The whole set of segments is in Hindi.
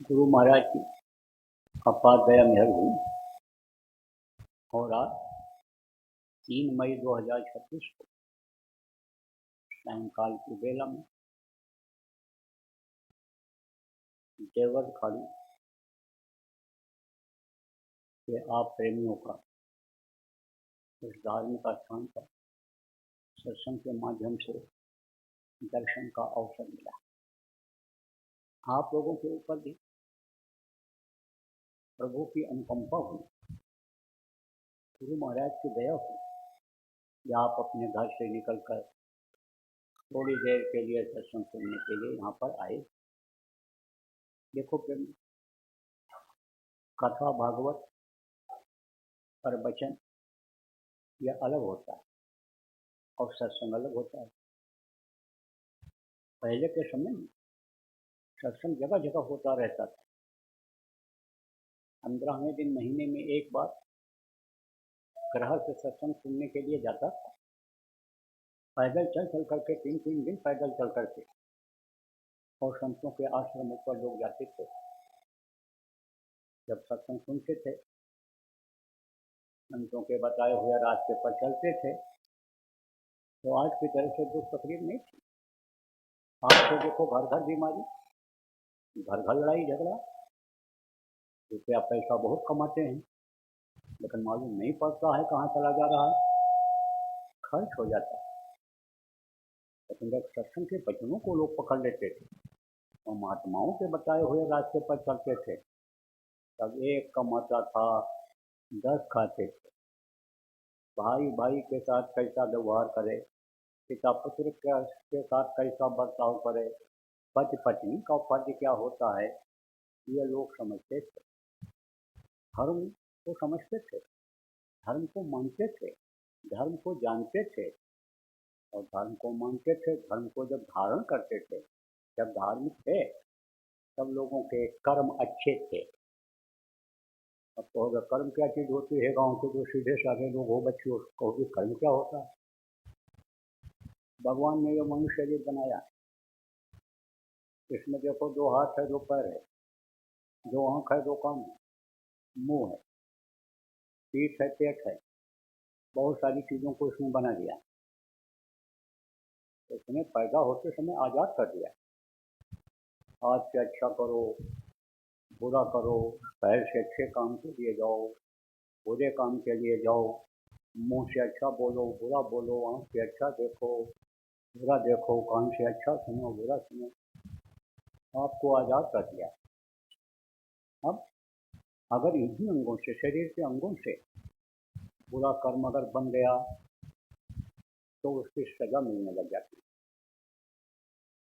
गुरु महाराज की अपार दया मेहर हुई और आज 3 मई 2026 को सायंकाल की बेला में देवर खाड़ी के आप प्रेमियों का इस धार्मिक स्थान पर सत्संग के माध्यम से दर्शन का अवसर मिला। आप लोगों के ऊपर भी प्रभु की अनुकंपा हुई, गुरु महाराज की दया हुई या आप अपने घर से निकलकर थोड़ी देर के लिए सत्संग सुनने के लिए यहाँ पर आए। देखो प्रेम, कथा भागवत और वचन यह अलग होता है और सत्संग अलग होता है। पहले के समय में सत्संग जगह जगह होता रहता था। 15वें दिन महीने में एक बार ग्रह से सत्संग सुनने के लिए जाता था। पैदल चल करके 3 दिन पैदल चल करके और संतों के आश्रमों पर लोग जाते थे। जब सत्संग सुनते थे, संतों के बताए हुए रास्ते पर चलते थे, तो आज की तरह से दुख तकलीफ नहीं थी। आज तो देखो घर घर बीमारी, घर घर लड़ाई झगड़ा, रुपया पैसा बहुत कमाते हैं लेकिन मालूम नहीं पड़ता है कहाँ चला जा रहा है, खर्च हो जाता है। लेकिन जब सत्संग के वचनों को लोग पकड़ लेते थे और महात्माओं के बताए हुए रास्ते पर चलते थे, तब एक कमाता था 10 खाते थे। भाई भाई के साथ कैसा व्यवहार करे, पिता पुत्र के साथ कैसा बर्ताव करे, पति पत्नी का फर्ज क्या होता है, ये लोग समझते थे। धर्म को समझते थे, धर्म को मानते थे, धर्म को जानते थे और धर्म को मानते थे। धर्म को जब धारण करते थे, जब धार्मिक थे, तब लोगों के कर्म अच्छे थे। अब तो अगर कर्म क्या चीज होती है, गांव के जो सीधे साधे लोग हो बच्चे उसको भी कर्म क्या होता है। भगवान ने ये मनुष्य शरीर बनाया, इसमें देखो 2 हाथ है, 2 पैर है, 2 आंख है, 2 कान है, मुंह है, पीठ है, पेट है, बहुत सारी चीजों को इसने बना दिया। इसने पैदा होते समय आजाद कर दिया, आज से अच्छा करो, बुरा करो, पैर से अच्छे काम के लिए जाओ, बुरे काम के लिए जाओ, मुंह से अच्छा बोलो, बुरा बोलो, आंख से अच्छा देखो, बुरा देखो, कान से अच्छा सुनो, बुरा सुनो, आपको आजाद कर दिया। अब अगर इन्हीं अंगों से, शरीर के अंगों से बुरा कर्म अगर बन गया तो उसकी सजा मिलने लग जाती है।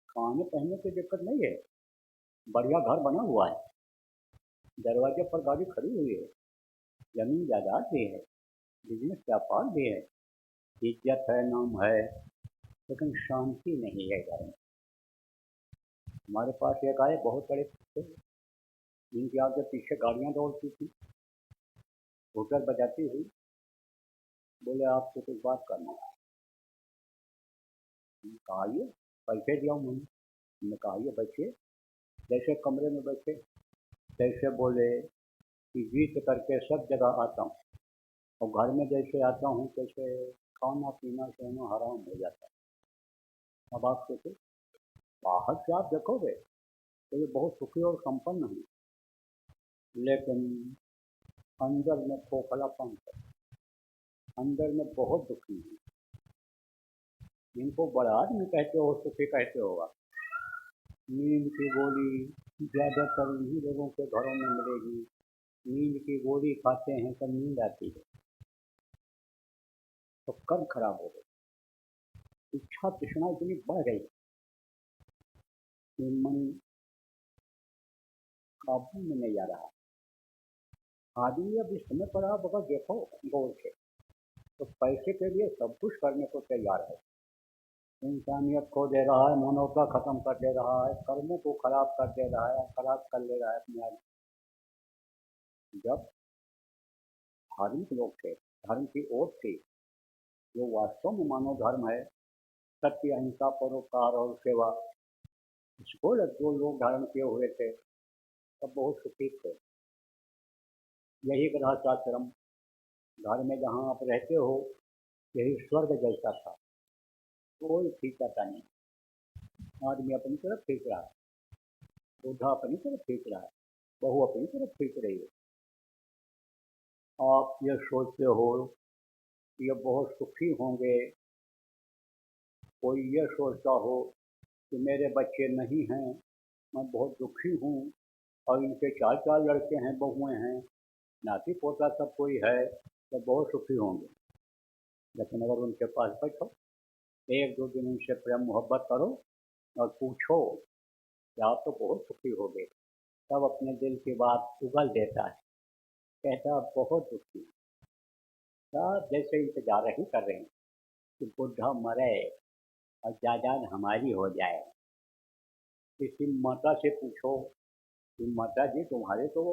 खाने पहनने की दिक्कत नहीं है, बढ़िया घर बना हुआ है, दरवाजे पर गाड़ी खड़ी हुई है, जमीन जायदाद भी है, बिजनेस व्यापार भी है, इज्जत है, नाम है, लेकिन शांति नहीं है घर में। हमारे पास एक आए बहुत बड़े थे, जिनके आगे पीछे गाड़ियां दौड़ती थी, होटल बजाती हुई, बोले आपसे कुछ बात करना है। कहा आइए, पैसे दिया मैंने कहा आइए बैठिए। जैसे कमरे में बैठे तैसे बोले कि जीत करके सब जगह आता हूँ और घर में जैसे आता हूँ तैसे खाना पीना सोना हराम हो जाता है। अब आप सोचो, बाहर से आप देखोगे तो ये बहुत सुखी और संपन्न है, लेकिन अंदर में खोखलापन है, अंदर में बहुत दुखी है। इनको बड़ा आदमी कहते हो, सुखी कहते होगा। नींद की गोली ज़्यादातर इन्हीं लोगों के घरों में मिलेगी। नींद की गोली खाते हैं तब नींद आती है तो कर्म खराब हो गए, इच्छा तृष्णा इतनी बढ़ गई कि मन काबू में नहीं आ रहा। आदमी अब इस समय पर आप अगर देखो गौर से, तो पैसे के लिए सब कुछ करने को तैयार है। इंसानियत खो दे रहा है, मानवता खत्म कर दे रहा है, कर्मों को खराब कर दे रहा है, खराब कर ले रहा है अपने आप। जब धार्मिक लोग थे, धर्म की ओर थी, जो वास्तव में मानव धर्म है, सत्य, अहिंसा, परोपकार और सेवा, इसको जो लोग धारण किए हुए थे, सब बहुत सुखी थे। यही गृहस्थाश्रम घर में जहाँ आप रहते हो यही स्वर्ग जैसा था। कोई खींचाता नहीं, आदमी अपनी तरफ खींच रहा है, बूढ़ा अपनी तरफ खींच रहा है, बहू अपनी तरफ खींच रही है। आप ये सोचते हो कि ये बहुत सुखी होंगे, कोई ये सोचता हो कि मेरे बच्चे नहीं हैं, मैं बहुत दुखी हूँ और इनके चार चार लड़के हैं, बहुएं हैं, नाती पोता सब कोई है, तो बहुत सुखी होंगे। लेकिन अगर उनके पास बैठो, एक दो दिन उनसे प्रेम मोहब्बत करो और पूछो कि आप तो बहुत सुखी हो गए, तब अपने दिल की बात उगल देता है, कहता बहुत दुखी। सब जैसे इंतजार ही कर रहे हैं कि बुढ़ा मरे और जायदाद हमारी हो जाए। किसी माता से पूछो कि माता जी तुम्हारे तो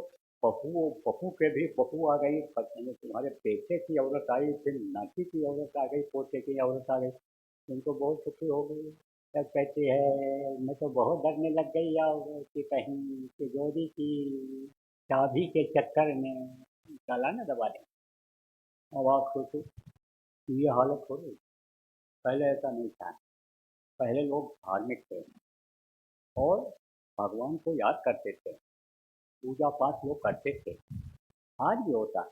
बहू के भी बहू आ गई, तुम्हारे बेटे की औरत आई, फिर नाती की औरत आ गई, पोते की औरत आ गई, तुम तो बहुत सुखी हो गई। तब कहती है मैं तो बहुत डरने लग गई यार कि कहीं तिजोरी की चाबी के चक्कर में ताला न दबा दें। अब आप सोचो कि ये हालत हो रही, पहले ऐसा नहीं था। पहले लोग धार्मिक थे और भगवान को याद करते थे, पूजा पाठ लोग करते थे, आज भी होता है,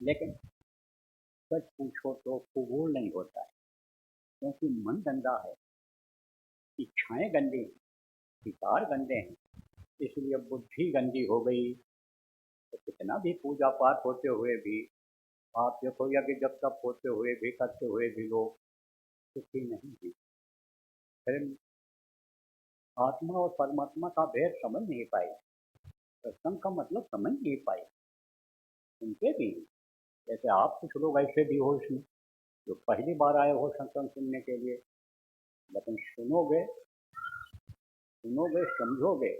लेकिन सच पूछो तो कबूल नहीं होता है, क्योंकि मन गंदा है, इच्छाएं गंदी हैं, विकार गंदे हैं, इसलिए बुद्धि गंदी हो गई। तो कितना भी पूजा पाठ होते हुए भी आप देखो या कि जब तक होते हुए भी करते हुए भी लोग सुखी नहीं हैं। फिर आत्मा और परमात्मा का भेद समझ नहीं पाए, सत्संग का मतलब समझ नहीं पाए। उनके भी जैसे आप कुछ लोग ऐसे भी हो इसमें जो पहली बार आए हो सत्संग सुनने के लिए, लेकिन सुनोगे सुनोगे समझोगे,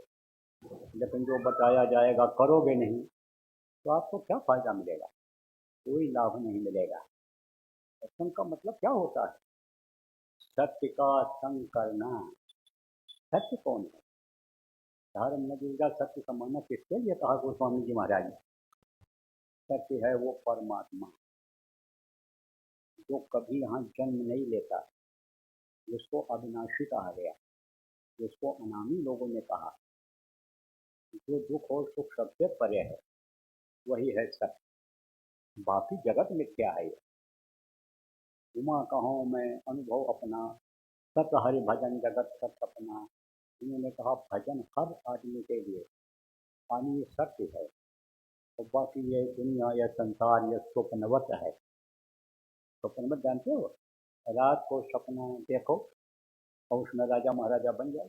लेकिन जो बताया जाएगा करोगे नहीं, तो आपको क्या फायदा मिलेगा? कोई लाभ नहीं मिलेगा। सत्संग का मतलब क्या होता है? सत्य का संग करना। सत्य कौन है? धर्म में दुर्गा सत्य का मानना किसके लिए कहा गोस्वामी जी महाराज ने? सत्य है वो परमात्मा जो कभी यहाँ जन्म नहीं लेता, जिसको अविनाशी कहा गया, जिसको अनामी लोगों ने कहा, जो दुख और सुख सबसे परे है, वही है सत्य। बाकी जगत मिथ्या है। उमा कहूँ मैं अनुभव अपना, सत हरि भजन जगत सत अपना। उन्होंने कहा भजन हर आदमी के लिए, पानी ये सत्य है, और बाकी ये दुनिया या संसार ये स्वप्नवत है। स्वप्नवत जानते हो? रात को सपना देखो और उसमें राजा महाराजा बन जाओ,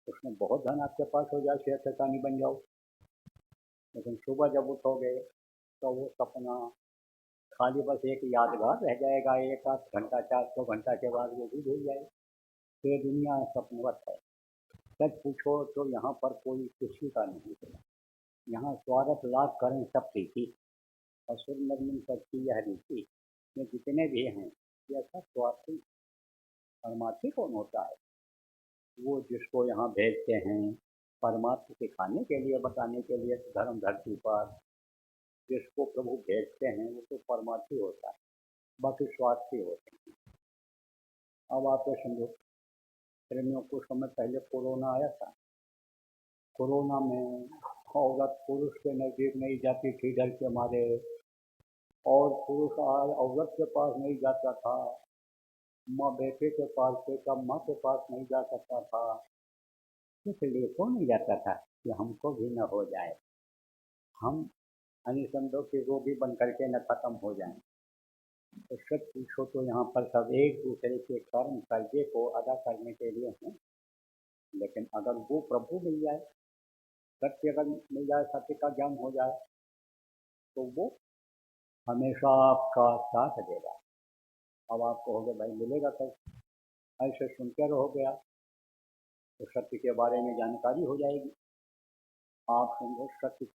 उसमें बहुत धन आपके पास हो जाए, शेर शैतानी बन जाओ, लेकिन सुबह जब उठोगे तो वो सपना खाली बस एक यादगार रह जाएगा, एक आध घंटा 400 घंटा के बाद वो भी भूल जाए। ये दुनिया सपनवत है। सच पूछो तो यहाँ पर कोई किसी का नहीं है। यहाँ स्वार्थ लाभ करें सब प्रीति, असुर निर्मिन सबकी यह रीति। ये जितने भी हैं ये सब स्वार्थी। परमार्थी कौन होता है? वो जिसको यहाँ भेजते हैं परमात्मा सिखाने के लिए, बताने के लिए धर्म धरती पर, जिसको प्रभु भेजते हैं वो तो परमार्थी होता है, बाकी स्वार्थी होते हैं। अब आप ये समझो, प्रेमियों कुछ समय पहले कोरोना आया था। कोरोना में औरत पुरुष के नज़दीक नहीं जाती थी डर के मारे, और पुरुष औरत के पास नहीं जाता था, माँ बेटे के पास, बेटा माँ के पास नहीं जा सकता था। इसलिए क्यों नहीं जाता था? कि हमको भी न हो जाए, हम अनिसंदों के रोगी बन करके न खत्म हो जाएं। तो सच पूछो तो यहाँ पर सब एक दूसरे के कर्म कर्जे को अदा करने के लिए हैं, लेकिन अगर वो प्रभु मिल जाए, सत्य अगर मिल जाए, सत्य का ज्ञान हो जाए, तो वो हमेशा आपका साथ देगा। अब आप कहोगे भाई मिलेगा कैसे? ऐसे सुनते रहोगे आप तो सत्य के बारे में जानकारी हो जाएगी। आप समझो सत्य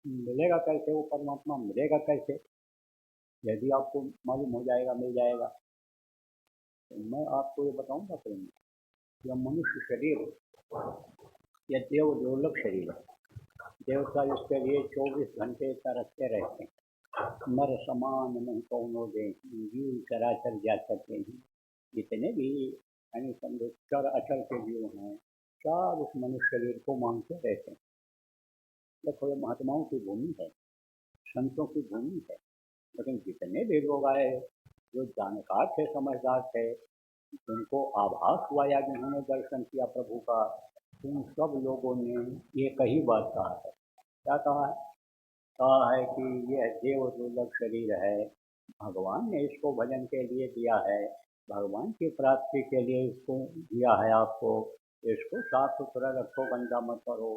मिलेगा कैसे, वो परमात्मा मिलेगा कैसे? यदि आपको मालूम हो जाएगा मिल जाएगा, तो मैं आपको ये बताऊंगा प्रेम, यह मनुष्य शरीर यह देव दुर्लभ शरीर है। देवता इसके लिए 24 घंटे तरसते रहते हैं। नर समान नहीं कौनो दे, जीव चराचर जा सकते हैं। जितने भी यानी समझो चर अचर के जीव हैं, सब उस मनुष्य शरीर को मांगते रहते हैं। देखो ये महात्माओं की भूमि है, संतों की भूमि है। लेकिन जितने भी लोग आए जो जानकार थे, समझदार थे, जिनको आभास हुआ या जिन्होंने दर्शन किया प्रभु का, उन सब लोगों ने ये कही बात कहा है। क्या कहा है? कहा है कि यह देव दुर्लभ शरीर है, भगवान ने इसको भजन के लिए दिया है, भगवान की प्राप्ति के लिए इसको दिया है आपको। इसको साफ सुथरा रखो, गंदा मत करो,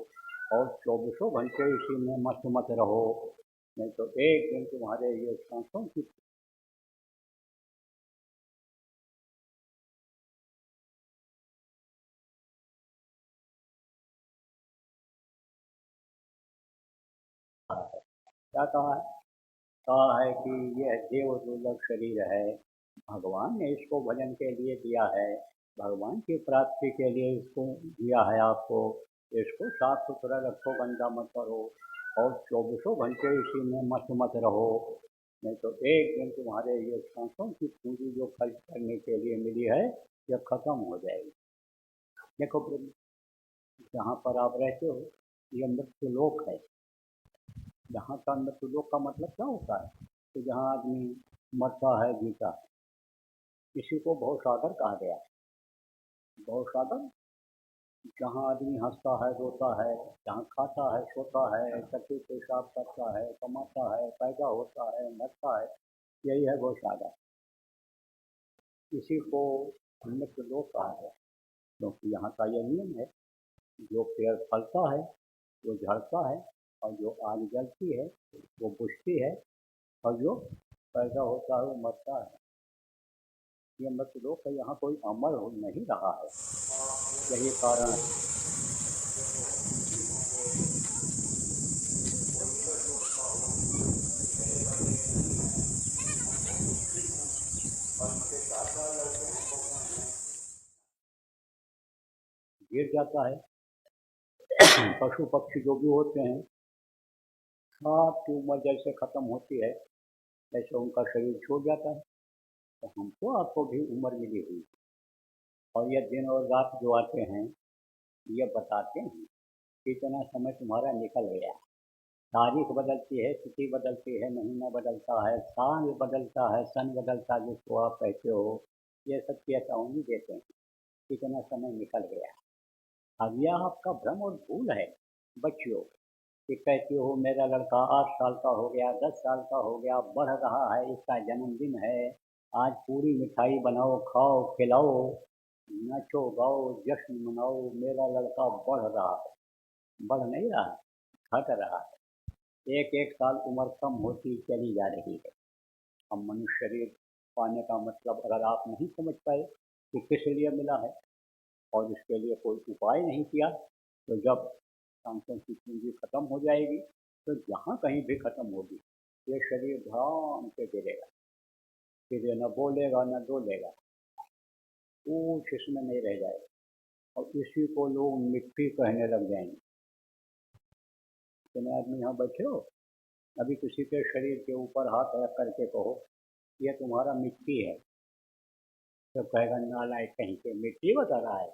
और 24 घंटे इसी में मत रहो, नहीं तो एक दिन तुम्हारे ये सांसों की क्या कहा है? कहा है कि यह देव दुर्लभ शरीर है, भगवान ने इसको भजन के लिए दिया है, भगवान की प्राप्ति के लिए इसको दिया है आपको। इसको साफ सुथरा रखो, गंदा मत करो, और 24 घंटे इसी में मत रहो, नहीं तो एक दिन तुम्हारे ये सांसों की पूंजी जो खर्च करने के लिए मिली है, यह खत्म हो जाएगी। देखो प्रभु, जहाँ पर आप रहते हो ये मृत्युलोक है। जहाँ का मृत्युलोक का मतलब क्या होता है? कि जहाँ आदमी मरता है, जीता है, इसी को भवसागर कहा गया। भवसागर जहाँ आदमी हंसता है, रोता है, जहाँ खाता है, सोता है, टट्टी पेशाब करता है, कमाता है, पैदा होता है, मरता है, यही है भवसागर। इसी को मृत्युलोक कहा गया, क्योंकि यहाँ का यह नियम है, जो पेड़ फलता है वो झड़ता है, और जो आग जलती है वो बुझती है, और जो पैदा होता है वो मरता है। ये मृत्युलोक है, यहाँ कोई अमर हो नहीं रहा है, यही कारण है। गिर जाता है, पशु पक्षी जो भी होते हैं, सबकी उम्र जैसे खत्म होती है वैसे उनका शरीर छूट जाता है। तो हमको आपको भी उम्र मिली हुई, और यह दिन और रात जो आते हैं ये बताते हैं कि इतना समय तुम्हारा निकल गया। तारीख बदलती है, तिथि बदलती है, महीना बदलता है, साल बदलता है, सन बदलता है, जिसको आप कहते हो, ये सब चेतावनी देते हैं इतना समय निकल गया। अब यह आपका भ्रम और भूल है बच्चियों, कि कहते हो मेरा लड़का 8 साल का हो गया, 10 साल का हो गया, बढ़ रहा है, इसका जन्मदिन है, आज पूरी मिठाई बनाओ, खाओ, खिलाओ, नाचो गाओ, जश्न मनाओ, मेरा लड़का बढ़ रहा है। बढ़ नहीं रहा, घट रहा है। एक एक साल उम्र कम होती चली जा रही है। अब मनुष्य शरीर पाने का मतलब अगर आप नहीं समझ पाए कि किस लिए मिला है, और इसके लिए कोई उपाय नहीं किया, तो जब सांसों की पूंजी खत्म हो जाएगी, तो जहाँ कहीं भी खत्म होगी, ये शरीर ध्यान से गिरेगा, फिर ये न बोलेगा न डोलेगा, कुछ इसमें नहीं रह जाएगा, और इसी को लोग मिट्टी कहने लग जाएंगे। इतने आदमी यहाँ बैठे हो, अभी किसी के शरीर के ऊपर हाथ रख करके कहो ये तुम्हारा मिट्टी है, तो कहेगा नालायक कहीं के मिट्टी बता रहा है।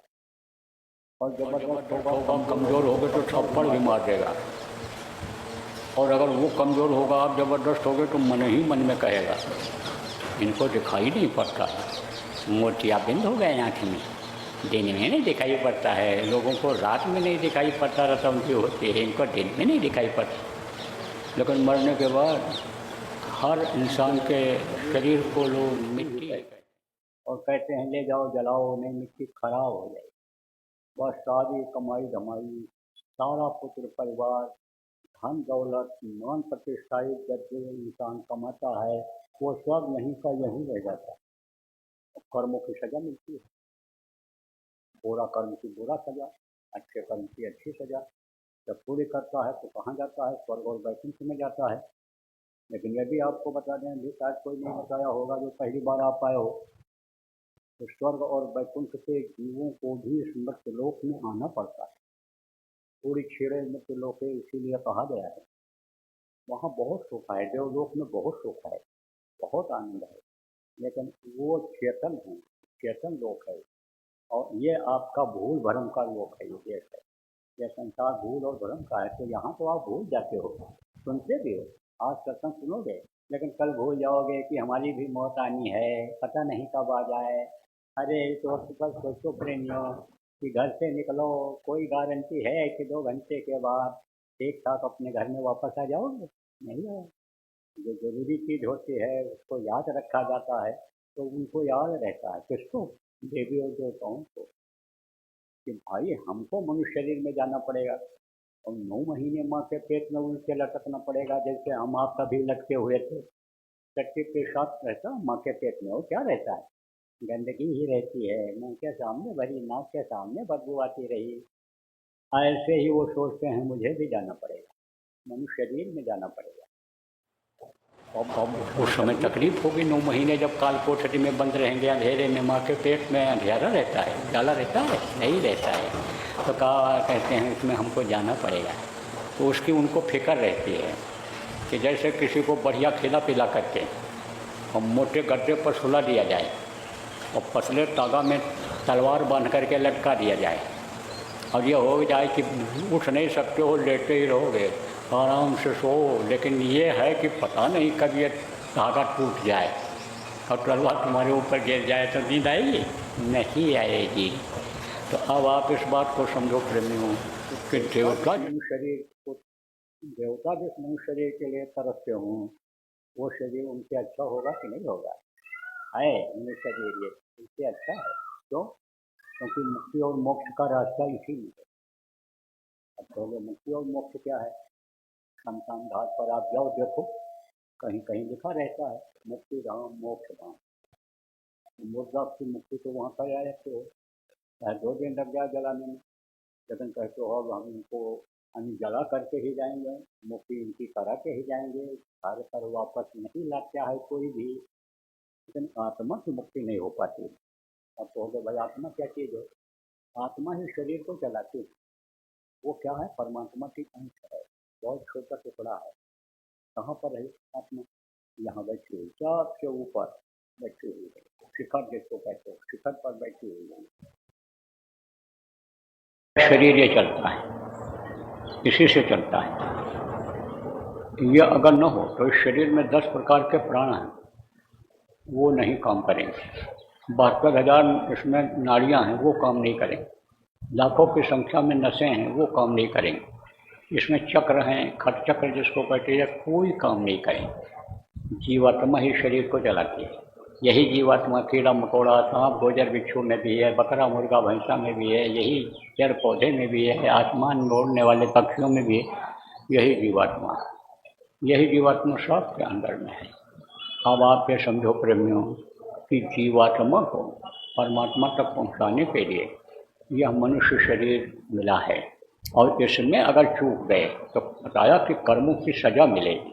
और जबरदस्त होगा, कमजोर होगे तो थप्पड़ भी मार देगा, और अगर वो कमजोर होगा, आप जबरदस्त होगे तो मन ही मन में कहेगा इनको दिखाई नहीं पड़ता, मोतियाबिंद हो गए आँख में, दिन में नहीं दिखाई पड़ता है, लोगों को रात में नहीं दिखाई पड़ता, रतम की होती है, इनको दिन में नहीं दिखाई पड़ता, लेकिन मरने के बाद हर इंसान के शरीर को लोग मिट्टी और कहते हैं ले जाओ जलाओ, नहीं मिट्टी खराब हो जाएगी। बस सारी कमाई धमाई, सारा पुत्र परिवार, धन दौलत, मान प्रतिष्ठा जब इंसान कमाता है, वो सब यहीं का यहीं रह जाता है। कर्मों की सजा मिलती है, बुरा कर्म की बुरा सजा, अच्छे कर्म की अच्छी सजा। जब पूरी करता है तो कहाँ जाता है? स्वर्ग और वैकुंठ में जाता है। लेकिन यह भी आपको बता दें, अभी शायद कोई नहीं बताया होगा जो पहली बार आप आए हो, तो स्वर्ग और वैकुंठ के जीवों को भी इस मृत्युलोक में आना पड़ता है। पूरी क्षीणे मृत्यु लोके इसीलिए कहा गया है। वहाँ बहुत सुख है, देवलोक में बहुत सुख है, बहुत आनंद है, लेकिन वो चेतन है, चेतन लोक है। और ये आपका भूल भ्रम का लोक है, ये देश है। यह संसार भूल और भ्रम का है, तो यहाँ तो आप भूल जाते हो, सुनते भी हो, आज सत्संग सुनोगे, लेकिन कल भूल जाओगे कि हमारी भी मौत आनी है, पता नहीं कब आ जाए। अरे इस वक्त पर सोचो प्रेमियों कि घर से निकलो, कोई गारंटी है कि 2 घंटे के बाद ठीक ठाक अपने घर में वापस आ जाओगे? नहीं आओ। जो जरूरी चीज़ होती है उसको याद रखा जाता है, तो उनको याद रहता है। किसको? देवी और देवताओं को, कि भाई हमको मनुष्य शरीर में जाना पड़ेगा और 9 महीने माँ के पेट में उनके लटकना पड़ेगा, जैसे हम आप कभी लटके हुए थे। चट्टी के साथ रहता माँ के पेट में, वो क्या रहता है? गंदगी ही रहती है, मुंह के सामने भरी, नाक के सामने बदबू आती रही। ऐसे ही वो सोचते हैं मुझे भी जाना पड़ेगा, मनुष्य शरीर में जाना पड़ेगा। अब उस समय तकलीफ होगी। 9 महीने जब काल कोठरी में बंद रहेंगे, अंधेरे में, माँ के पेट में अंधेरा रहता है, उजाला रहता है नहीं रहता है, तो कहते हैं इसमें हमको जाना पड़ेगा। तो उसकी उनको फिक्र रहती है कि जैसे किसी को बढ़िया खिला पिला करके और मोटे गड्ढे पर सुला दिया जाए और पतले तागा में तलवार बांध करके लटका दिया जाए, और ये हो जाए कि उठ नहीं सकते हो, लेटे ही रहोगे, आराम से सो। लेकिन ये है कि पता नहीं कब ये धागा टूट जाए और तलवार तुम्हारे ऊपर गिर जाए तो नींद आएगी? नहीं आएगी। तो अब आप इस बात को समझो प्रेमियों कि देवता मनुष्य शरीर को, देवता जिस मनुष्य शरीर के लिए तरसते हों, वो शरीर उनसे अच्छा होगा कि नहीं होगा? है मनुष्य शरीर ये उससे अच्छा है। क्यों? क्योंकि मुक्ति और मोक्ष का रास्ता इसी में है। अब बोलो मुक्ति और मोक्ष क्या है? शमशान घाट पर आप जाओ, देखो कहीं कहीं लिखा रहता है मुक्ति धाम मोक्ष धाम। मुर्दा की मुक्ति तो वहाँ कर आए थे, चाहे 2 दिन लग जाए जलाने में, लेकिन कहते हो अब हम इनको हम जला करके ही जाएंगे, मुक्ति इनकी करा के ही जाएंगे, घर पर वापस नहीं लाता है कोई भी। लेकिन आत्मा की मुक्ति नहीं हो पाती। अब कहोगे भाई आत्मा क्या चीज़ है? आत्मा ही शरीर को चलाती है। वो क्या है? परमात्मा की अंश है, बहुत छोटा टुकड़ा है। कहाँ पर है आत्मा? यहाँ बैठी हुई, सबसे ऊपर बैठी हुई है, शिखर जिसको कहते हो, शिखर पर बैठी हुई है। शरीर ये चलता है, इसी से चलता है। ये अगर न हो तो इस शरीर में 10 प्रकार के प्राण हैं, वो नहीं काम करेंगे। 72,000 इसमें नाड़ियाँ हैं, वो काम नहीं करेंगे। लाखों की संख्या में नसें हैं, वो काम नहीं करेंगे। इसमें चक्र हैं, खट चक्र जिसको कहते हैं, कोई काम नहीं करेंगे। जीवात्मा ही शरीर को चलाती है। यही जीवात्मा कीड़ा मकोड़ा, सांप गोजर बिच्छू में भी है, बकरा मुर्गा भैंसा में भी है, यही जड़ पौधे में भी है, आसमान में उड़ने वाले पक्षियों में भी है। यही जीवात्मा, यही जीवात्मा सबके अंदर में है। अब आप ये समझो प्रेमियों कि जीवात्मा को परमात्मा तक पहुंचाने के लिए यह मनुष्य शरीर मिला है, और इसमें अगर चूक गए तो बताया कि कर्मों की सजा मिलेगी।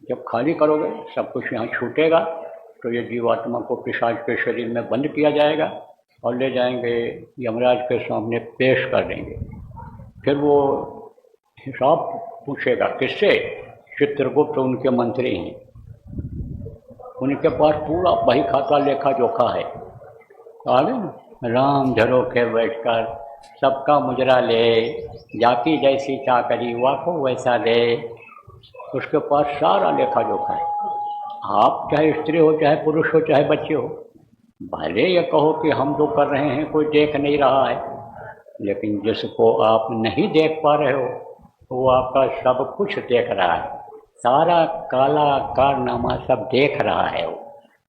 जब खाली करोगे सब कुछ यहाँ छूटेगा, तो ये जीवात्मा को पिशाच के शरीर में बंद किया जाएगा और ले जाएंगे यमराज के सामने पेश कर देंगे। फिर वो हिसाब पूछेगा किससे? चित्रगुप्त उनके मंत्री हैं, उनके पास पूरा बही खाता लेखा जोखा है। राम झरोखे बैठकर सबका मुजरा ले, जाकी जैसी चाकरी वाको वैसा दे। उसके पास सारा लेखा जोखा है। आप चाहे स्त्री हो, चाहे पुरुष हो, चाहे बच्चे हो, भले ये कहो कि हम जो कर रहे हैं कोई देख नहीं रहा है, लेकिन जिसको आप नहीं देख पा रहे हो वो आपका सब कुछ देख रहा है। सारा काला कारनामा सब देख रहा है। वो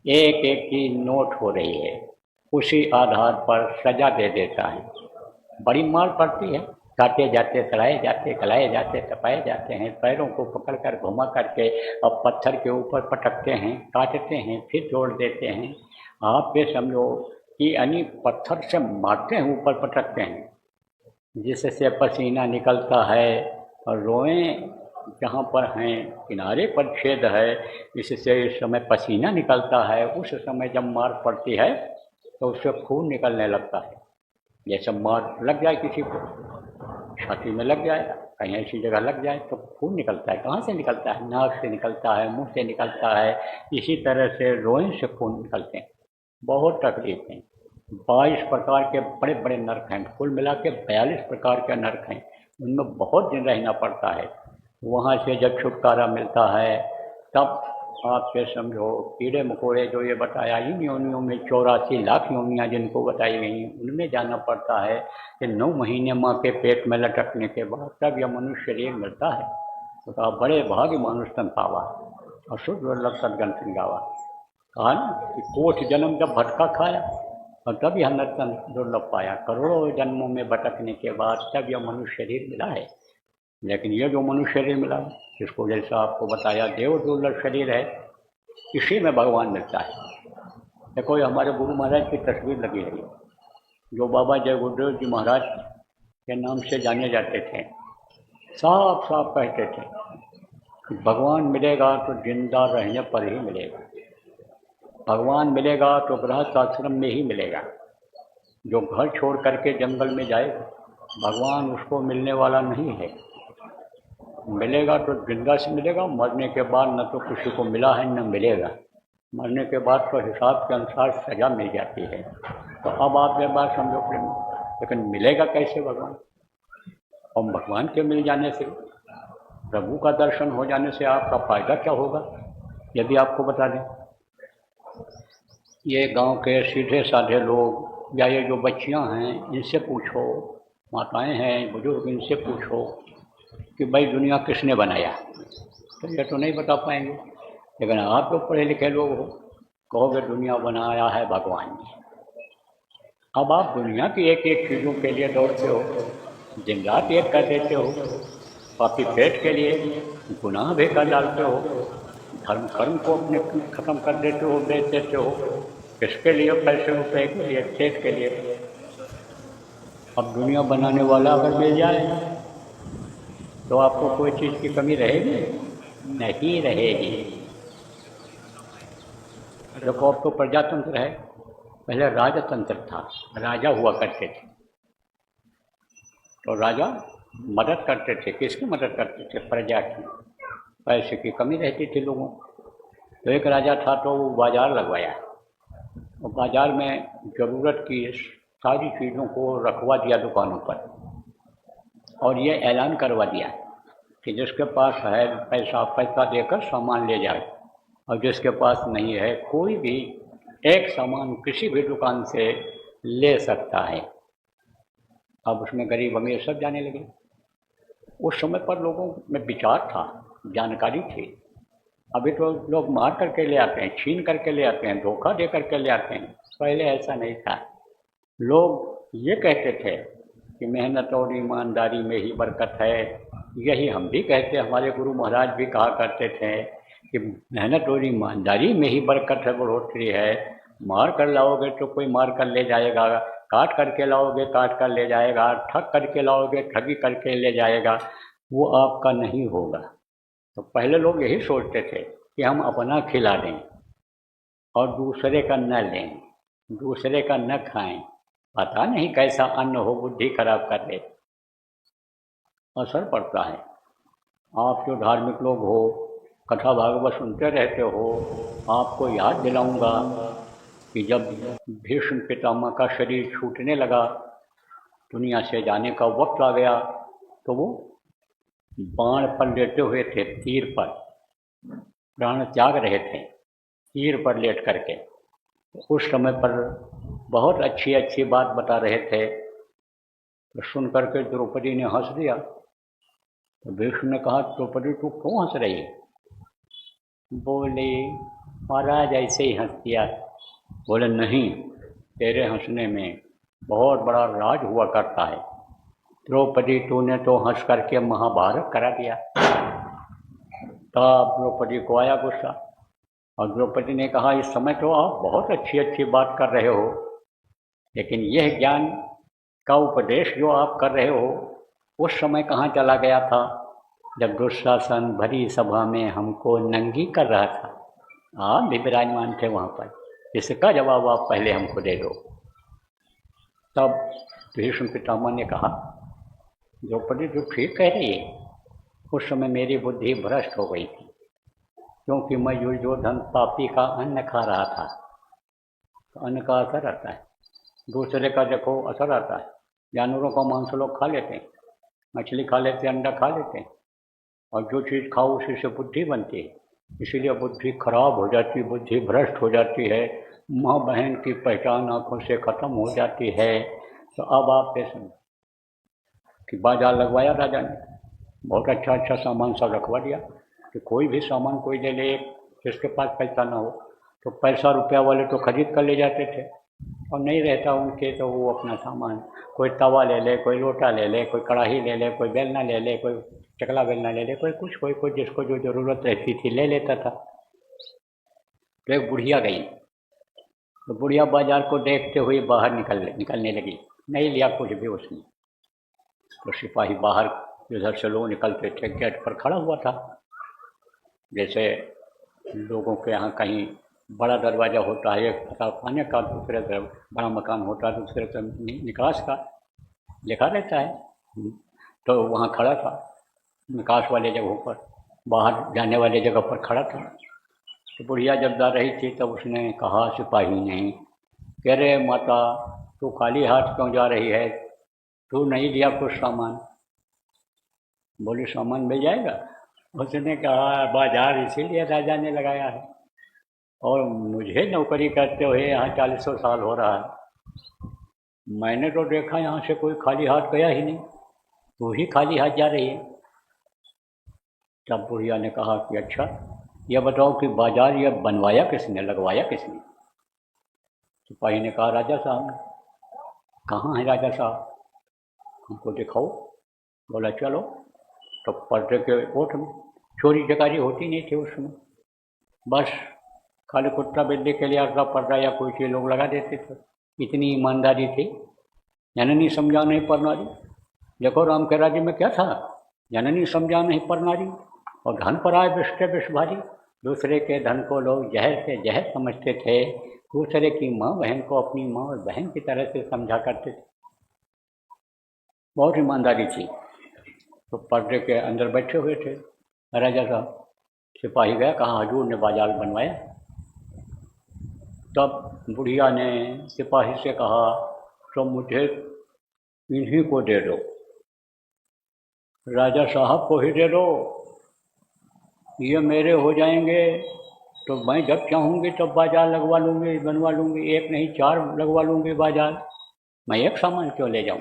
एक एक की नोट हो रही है, उसी आधार पर सजा दे देता है। बड़ी मार पड़ती है, काटे जाते, सड़ाए जाते, गलाए जाते, तपाए जाते हैं, पैरों को पकड़कर घुमा करके अब पत्थर के ऊपर पटकते हैं, काटते हैं, फिर जोड़ देते हैं। आप ये समझो कि यानी पत्थर से मारते हैं, ऊपर पटकते हैं, जिससे पसीना निकलता है, और रोएं जहाँ पर हैं किनारे पर छेद है, इससे इस समय पसीना निकलता है। उस समय जब मार पड़ती है तो उससे खून निकलने लगता है। जैसे मार लग जाए किसी को छाती में लग जाए, कहीं ऐसी जगह लग जाए तो खून निकलता है। कहाँ से निकलता है? नाक से निकलता है, मुंह से निकलता है, इसी तरह से रोइन से खून निकलते हैं। बहुत तकलीफ है। 22 प्रकार के बड़े बड़े नर्क हैं, कुल मिला के 42 प्रकार के नर्क हैं, उनमें बहुत दिन रहना पड़ता है। वहाँ से जब छुटकारा मिलता है तब आपके समझो कीड़े मकोड़े जो ये बताया, इन योनियों में 84 लाख योनियाँ जिनको बताई गई उनमें जाना पड़ता है कि 9 महीने माँ के पेट में लटकने के बाद तब यह मनुष्य शरीर मिलता है। तो कहा बड़े भाग्य मानुष तन पावा और शुद्ध दुर्लभ सदगन सिंह गावा। कहा ना कि कोट जन्म जब भटका खाया और तब यह नर्तन दुर्लभ पाया। करोड़ों जन्मों में भटकने के बाद तब यह मनुष्य शरीर मिला है। लेकिन ये जो मनुष्य शरीर मिला है, जिसको जैसा आपको बताया देव दुर्लभ शरीर है, इसी में भगवान मिलता है। देखो ये हमारे गुरु महाराज की तस्वीर लगी है, जो बाबा जय गुरुदेव जी महाराज के नाम से जाने जाते थे। साफ साफ कहते थे कि भगवान मिलेगा तो जिंदा रहने पर ही मिलेगा, भगवान मिलेगा तो गृहस्थ आश्रम में ही मिलेगा। जो घर छोड़ करके जंगल में जाए भगवान उसको मिलने वाला नहीं है। मिलेगा तो जिंदा से मिलेगा, मरने के बाद न तो किसी को मिला है न मिलेगा। मरने के बाद तो हिसाब के अनुसार सजा मिल जाती है। तो अब आप ये बात समझो प्रेम, लेकिन मिलेगा कैसे भगवान? और भगवान के मिल जाने से, प्रभु का दर्शन हो जाने से आपका फायदा क्या होगा? यदि आपको बता दें, ये गांव के सीधे साधे लोग या ये जो बच्चियां हैं इनसे पूछो, माताएं हैं बुजुर्ग, इनसे पूछो कि भाई दुनिया किसने बनाया, तो ये तो नहीं बता पाएंगे। लेकिन आप लोग पढ़े लिखे लोग हो, कहोगे दुनिया बनाया है भगवान ने। अब आप दुनिया की एक एक चीज़ों के लिए दौड़ते हो, दिन रात एक कर देते हो, पापी पेट के लिए गुनाह भी कर डालते हो, धर्म कर्म को अपने ख़त्म कर देते हो, बेच देते हो। किसके लिए? पैसे रुपए के लिए, पेट के लिए। अब दुनिया बनाने वाला अगर मिल जाए तो आपको कोई चीज़ की कमी रहेगी? नहीं रहेगी। देखो अब तो प्रजातंत्र है, पहले राजतंत्र था, राजा हुआ करते थे। तो राजा मदद करते थे, किसकी मदद करते थे? प्रजा की। पैसे की कमी रहती थी लोगों। तो एक राजा था तो वो बाज़ार लगवाया, और बाज़ार में ज़रूरत की सारी चीज़ों को रखवा दिया दुकानों पर, और ये ऐलान करवा दिया कि जिसके पास है पैसा देकर सामान ले जाए, और जिसके पास नहीं है कोई भी एक सामान किसी भी दुकान से ले सकता है। अब उसमें गरीब अमीर सब जाने लगे। उस समय पर लोगों में विचार था, जानकारी थी। अभी तो लोग मार करके ले आते हैं, छीन करके ले आते हैं, धोखा दे करके ले आते हैं। पहले ऐसा नहीं था। लोग ये कहते थे कि मेहनत और ईमानदारी में ही बरकत है। यही हम भी कहते, हमारे गुरु महाराज भी कहा करते थे कि मेहनत और ईमानदारी में ही बरकत है, बढ़ोतरी है। मार कर लाओगे तो कोई मार कर ले जाएगा, काट करके लाओगे काट कर ले जाएगा, ठग करके लाओगे ठगी करके ले जाएगा, वो आपका नहीं होगा। तो पहले लोग यही सोचते थे कि हम अपना खिला दें और दूसरे का न लें, दूसरे का न खाएं, पता नहीं कैसा अन्न हो बुद्धि खराब कर दे। असर पड़ता है। आप जो धार्मिक लोग हो, कथा भागवत सुनते रहते हो, आपको याद दिलाऊंगा कि जब भीष्म पितामह का शरीर छूटने लगा, दुनिया से जाने का वक्त आ गया, तो वो बाण पर लेटे हुए थे, तीर पर प्राण त्याग रहे थे, तीर पर लेट करके। उस समय पर बहुत अच्छी अच्छी बात बता रहे थे, तो सुन करके द्रौपदी ने हंस दिया। तो भीष्म ने कहा, द्रौपदी तू क्यों हंस रही? बोले महाराज ऐसे ही हंस दिया। बोले नहीं, तेरे हंसने में बहुत बड़ा राज हुआ करता है। द्रौपदी तूने तो हंस करके महाभारत करा दिया। तब द्रौपदी को आया गुस्सा, और द्रौपदी ने कहा, इस समय तो आप बहुत अच्छी अच्छी बात कर रहे हो, लेकिन यह ज्ञान का उपदेश जो आप कर रहे हो उस समय कहाँ चला गया था, जब दुशासन भरी सभा में हमको नंगी कर रहा था। आप भी विराजमान थे वहाँ पर, इसका जवाब आप पहले हमको दे दो। तब भीष्म पितामह ने कहा, द्रौपदी तो ठीक कह रही है। उस समय मेरी बुद्धि भ्रष्ट हो गई थी, क्योंकि मैं दुर्योधन पापी का अन्न खा रहा था। तो अन्न का असर आता है, दूसरे का देखो असर आता है। जानवरों का मांस लोग खा लेते हैं, मछली खा लेते हैं, अंडा खा लेते हैं, और जो चीज़ खाओ उसी से बुद्धि बनती है। इसीलिए बुद्धि खराब हो जाती है, बुद्धि भ्रष्ट हो जाती है, माँ बहन की पहचान आँखों से खत्म हो जाती है। तो अब आप ऐसे कि बाजार लगवाया राजा ने, बहुत अच्छा अच्छा सामान सब रखवा दिया कि कोई भी सामान कोई ले ले, जिसके पास पैसा ना हो तो पैसा रुपया वाले तो खरीद कर ले जाते थे, और नहीं रहता उनके तो वो अपना सामान, कोई तवा ले ले, कोई लोटा ले ले, कोई कढ़ाई ले ले, कोई बेलना ले ले, कोई चकला बेलना ले ले, कोई कुछ, कोई जिसको जो ज़रूरत रहती थी ले लेता था। तो एक बुढ़िया गई, तो बुढ़िया बाजार को देखते हुए बाहर निकलने लगी, नहीं लिया कुछ भी उसने। तो सिपाही बाहर इधर से लोग निकलते थे, गेट पर खड़ा हुआ था। जैसे लोगों के यहाँ कहीं बड़ा दरवाज़ा होता है एक तरफ आने का, दूसरे तरफ बड़ा मकान होता है, दूसरे तरफ निकास का लिखा रहता है। तो वहाँ खड़ा था, निकास वाले जगहों पर, बाहर जाने वाले जगह पर खड़ा था। तो बुढ़िया जब जा रही थी तब उसने कहा सिपाही ने, कह रहे माता तू खाली हाथ क्यों जा रही है, तू नहीं लिया कुछ सामान? बोली सामान मिल जाएगा। उसने कहा बाजार इसीलिए राजा ने लगाया है, और मुझे नौकरी करते हुए यहाँ 40 साल हो रहा है, मैंने तो देखा यहाँ से कोई खाली हाथ गया ही नहीं, तू ही खाली हाथ जा रही है। तब बुढ़िया ने कहा कि अच्छा यह बताओ कि बाजार यह बनवाया किसने, लगवाया किसने? सिपाही ने कहा राजा साहब ने। कहाँ है राजा साहब, हमको दिखाओ। बोला चलो। तो पर्दे के ओट में, चोरी चकारी होती नहीं थी उसमें, बस खाली कुत्ता बिल्ली के लिए अर्धा पर्दा या कोई चीज़ लोग लगा देते थे, इतनी ईमानदारी थी। जननी समझा नहीं पर नारी, देखो राम के राज्य में क्या था, जननी समझा नहीं पर नारी, और धन पर आए विष्टे विष भारी। दूसरे के धन को लोग जहर से जहर समझते थे, दूसरे की माँ बहन को अपनी माँ और बहन की तरह से समझा करते थे, बहुत ईमानदारी थी। तो पर्दे के अंदर बैठे हुए थे राजा साहब। सिपाही गया, कहा हजूर ने बाजार बनवाया। तब बुढ़िया ने सिपाही से कहा तो मुझे इन्हीं को दे दो, राजा साहब को ही दे दो, ये मेरे हो जाएंगे, तो मैं जब चाहूँगी तब बाजार लगवा लूँगी, बनवा लूँगी, एक नहीं 4 लगवा लूँगी बाजार, मैं एक सामान क्यों ले जाऊँ?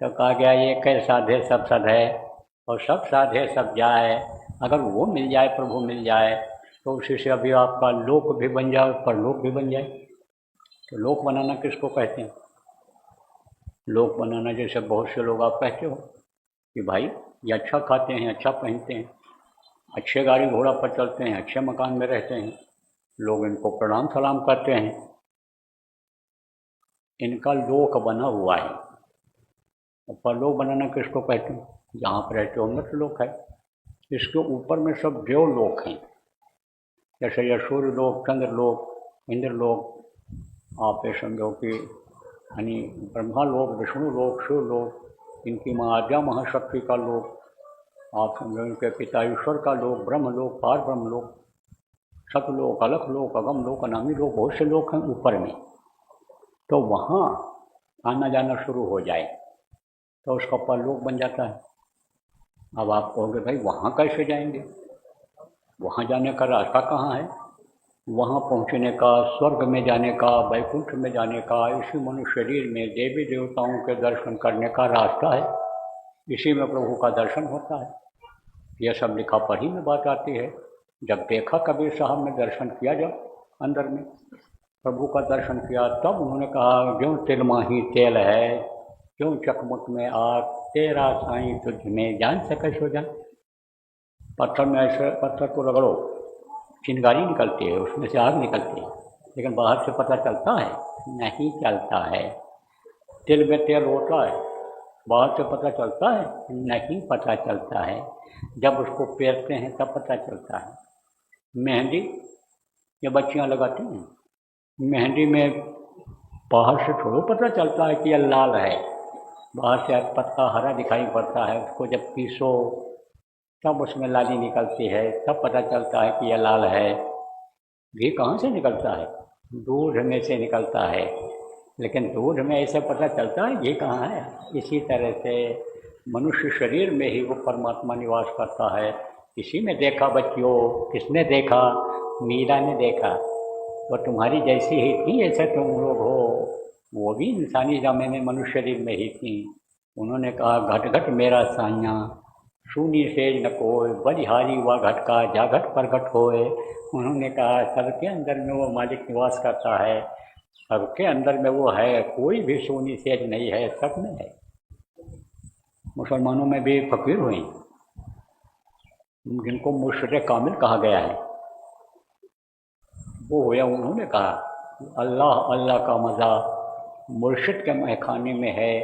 तो कहा गया ये कह साधे सब सद है, और सब साधे सब जाए, अगर वो मिल जाए, प्रभु मिल जाए, तो उसी से अभी आपका लोक भी बन जाए, परलोक भी बन जाए। तो लोक बनाना किसको कहते हैं? लोक बनाना जैसे बहुत से लोग आप कहते हो कि भाई ये अच्छा खाते हैं, अच्छा पहनते हैं, अच्छे गाड़ी घोड़ा पर चलते हैं, अच्छे मकान में रहते हैं, लोग इनको प्रणाम सलाम करते हैं, इनका लोक बना हुआ है। और परलोक बनाना किसको कहते हैं? जहाँ पर रहते हो मृत लोक है, इसके ऊपर में सब देव लोक हैं, जैसे यह सूर्य लोक, चंद्र लोक, इंद्र लोक, आप ये समझो कि यानी ब्रह्मा लोक, विष्णु लोक, शिव लोक, इनकी माँ आद्या महाशक्ति का लोक, आप समझो इनके पिता ईश्वर का लोक, ब्रह्म लोक, पार ब्रह्म लोक, सतलोक, अलख लोक, अगम लोक, अनामी लोक, बहुत से लोक हैं ऊपर में। तो वहाँ आना जाना शुरू हो जाए तो उसका परलोक बन जाता है। अब आप कहोगे भाई वहाँ कैसे जाएंगे, वहाँ जाने का रास्ता कहाँ है? वहाँ पहुँचने का, स्वर्ग में जाने का, वैकुंठ में जाने का, इसी मनुष्य शरीर में देवी देवताओं के दर्शन करने का रास्ता है, इसी में प्रभु का दर्शन होता है। यह सब लिखा पढ़ी में बात आती है। जब देखा कबीर साहब ने दर्शन किया, जब अंदर में प्रभु का दर्शन किया, तब उन्होंने कहा ज्यों तिलमाही तेल है, क्यों चकमुक में आग, तेरा साईं तुझ में जान सके सो जान। पत्थर में ऐसे पत्थर को रगड़ो, चिंगारी निकलती है, उसमें से आग निकलती है, लेकिन बाहर से पता चलता है? नहीं चलता है। तिल में तेल होता है, बाहर से पता चलता है? नहीं पता चलता है। जब उसको पेरते हैं तब पता चलता है। मेहंदी ये बच्चियाँ लगाती हैं, मेहंदी में बाहर से थोड़ा पता चलता है कि यह लाल है, बाहर से पत्ता हरा दिखाई पड़ता है, उसको जब पीसो तब उसमें लाली निकलती है, तब पता चलता है कि यह लाल है। घी कहाँ से निकलता है? दूध में से निकलता है, लेकिन दूध में ऐसे पता चलता है घी कहाँ है। इसी तरह से मनुष्य शरीर में ही वो परमात्मा निवास करता है। किसी ने देखा बच्चियों, किसने देखा? मीरा ने देखा। तो तुम्हारी जैसी ही थी ऐसे तुम लोग हो, वो भी इंसानी जामे में मनुष्य शरीर में ही थी। उन्होंने कहा घट घट मेरा साइया, शून्य सेज न कोय, बलिहारी हुआ घट का जा घट प्रगट होए। उन्होंने कहा सबके अंदर में वो मालिक निवास करता है, सबके अंदर में वो है, कोई भी शून्य सेज नहीं है, सब में है। मुसलमानों में भी फकीर हुए जिनको मुर्शिद कामिल कहा गया है, वो हुआ। उन्होंने कहा अल्लाह अल्लाह का मज़ा मुर्शिद के महखाने में है,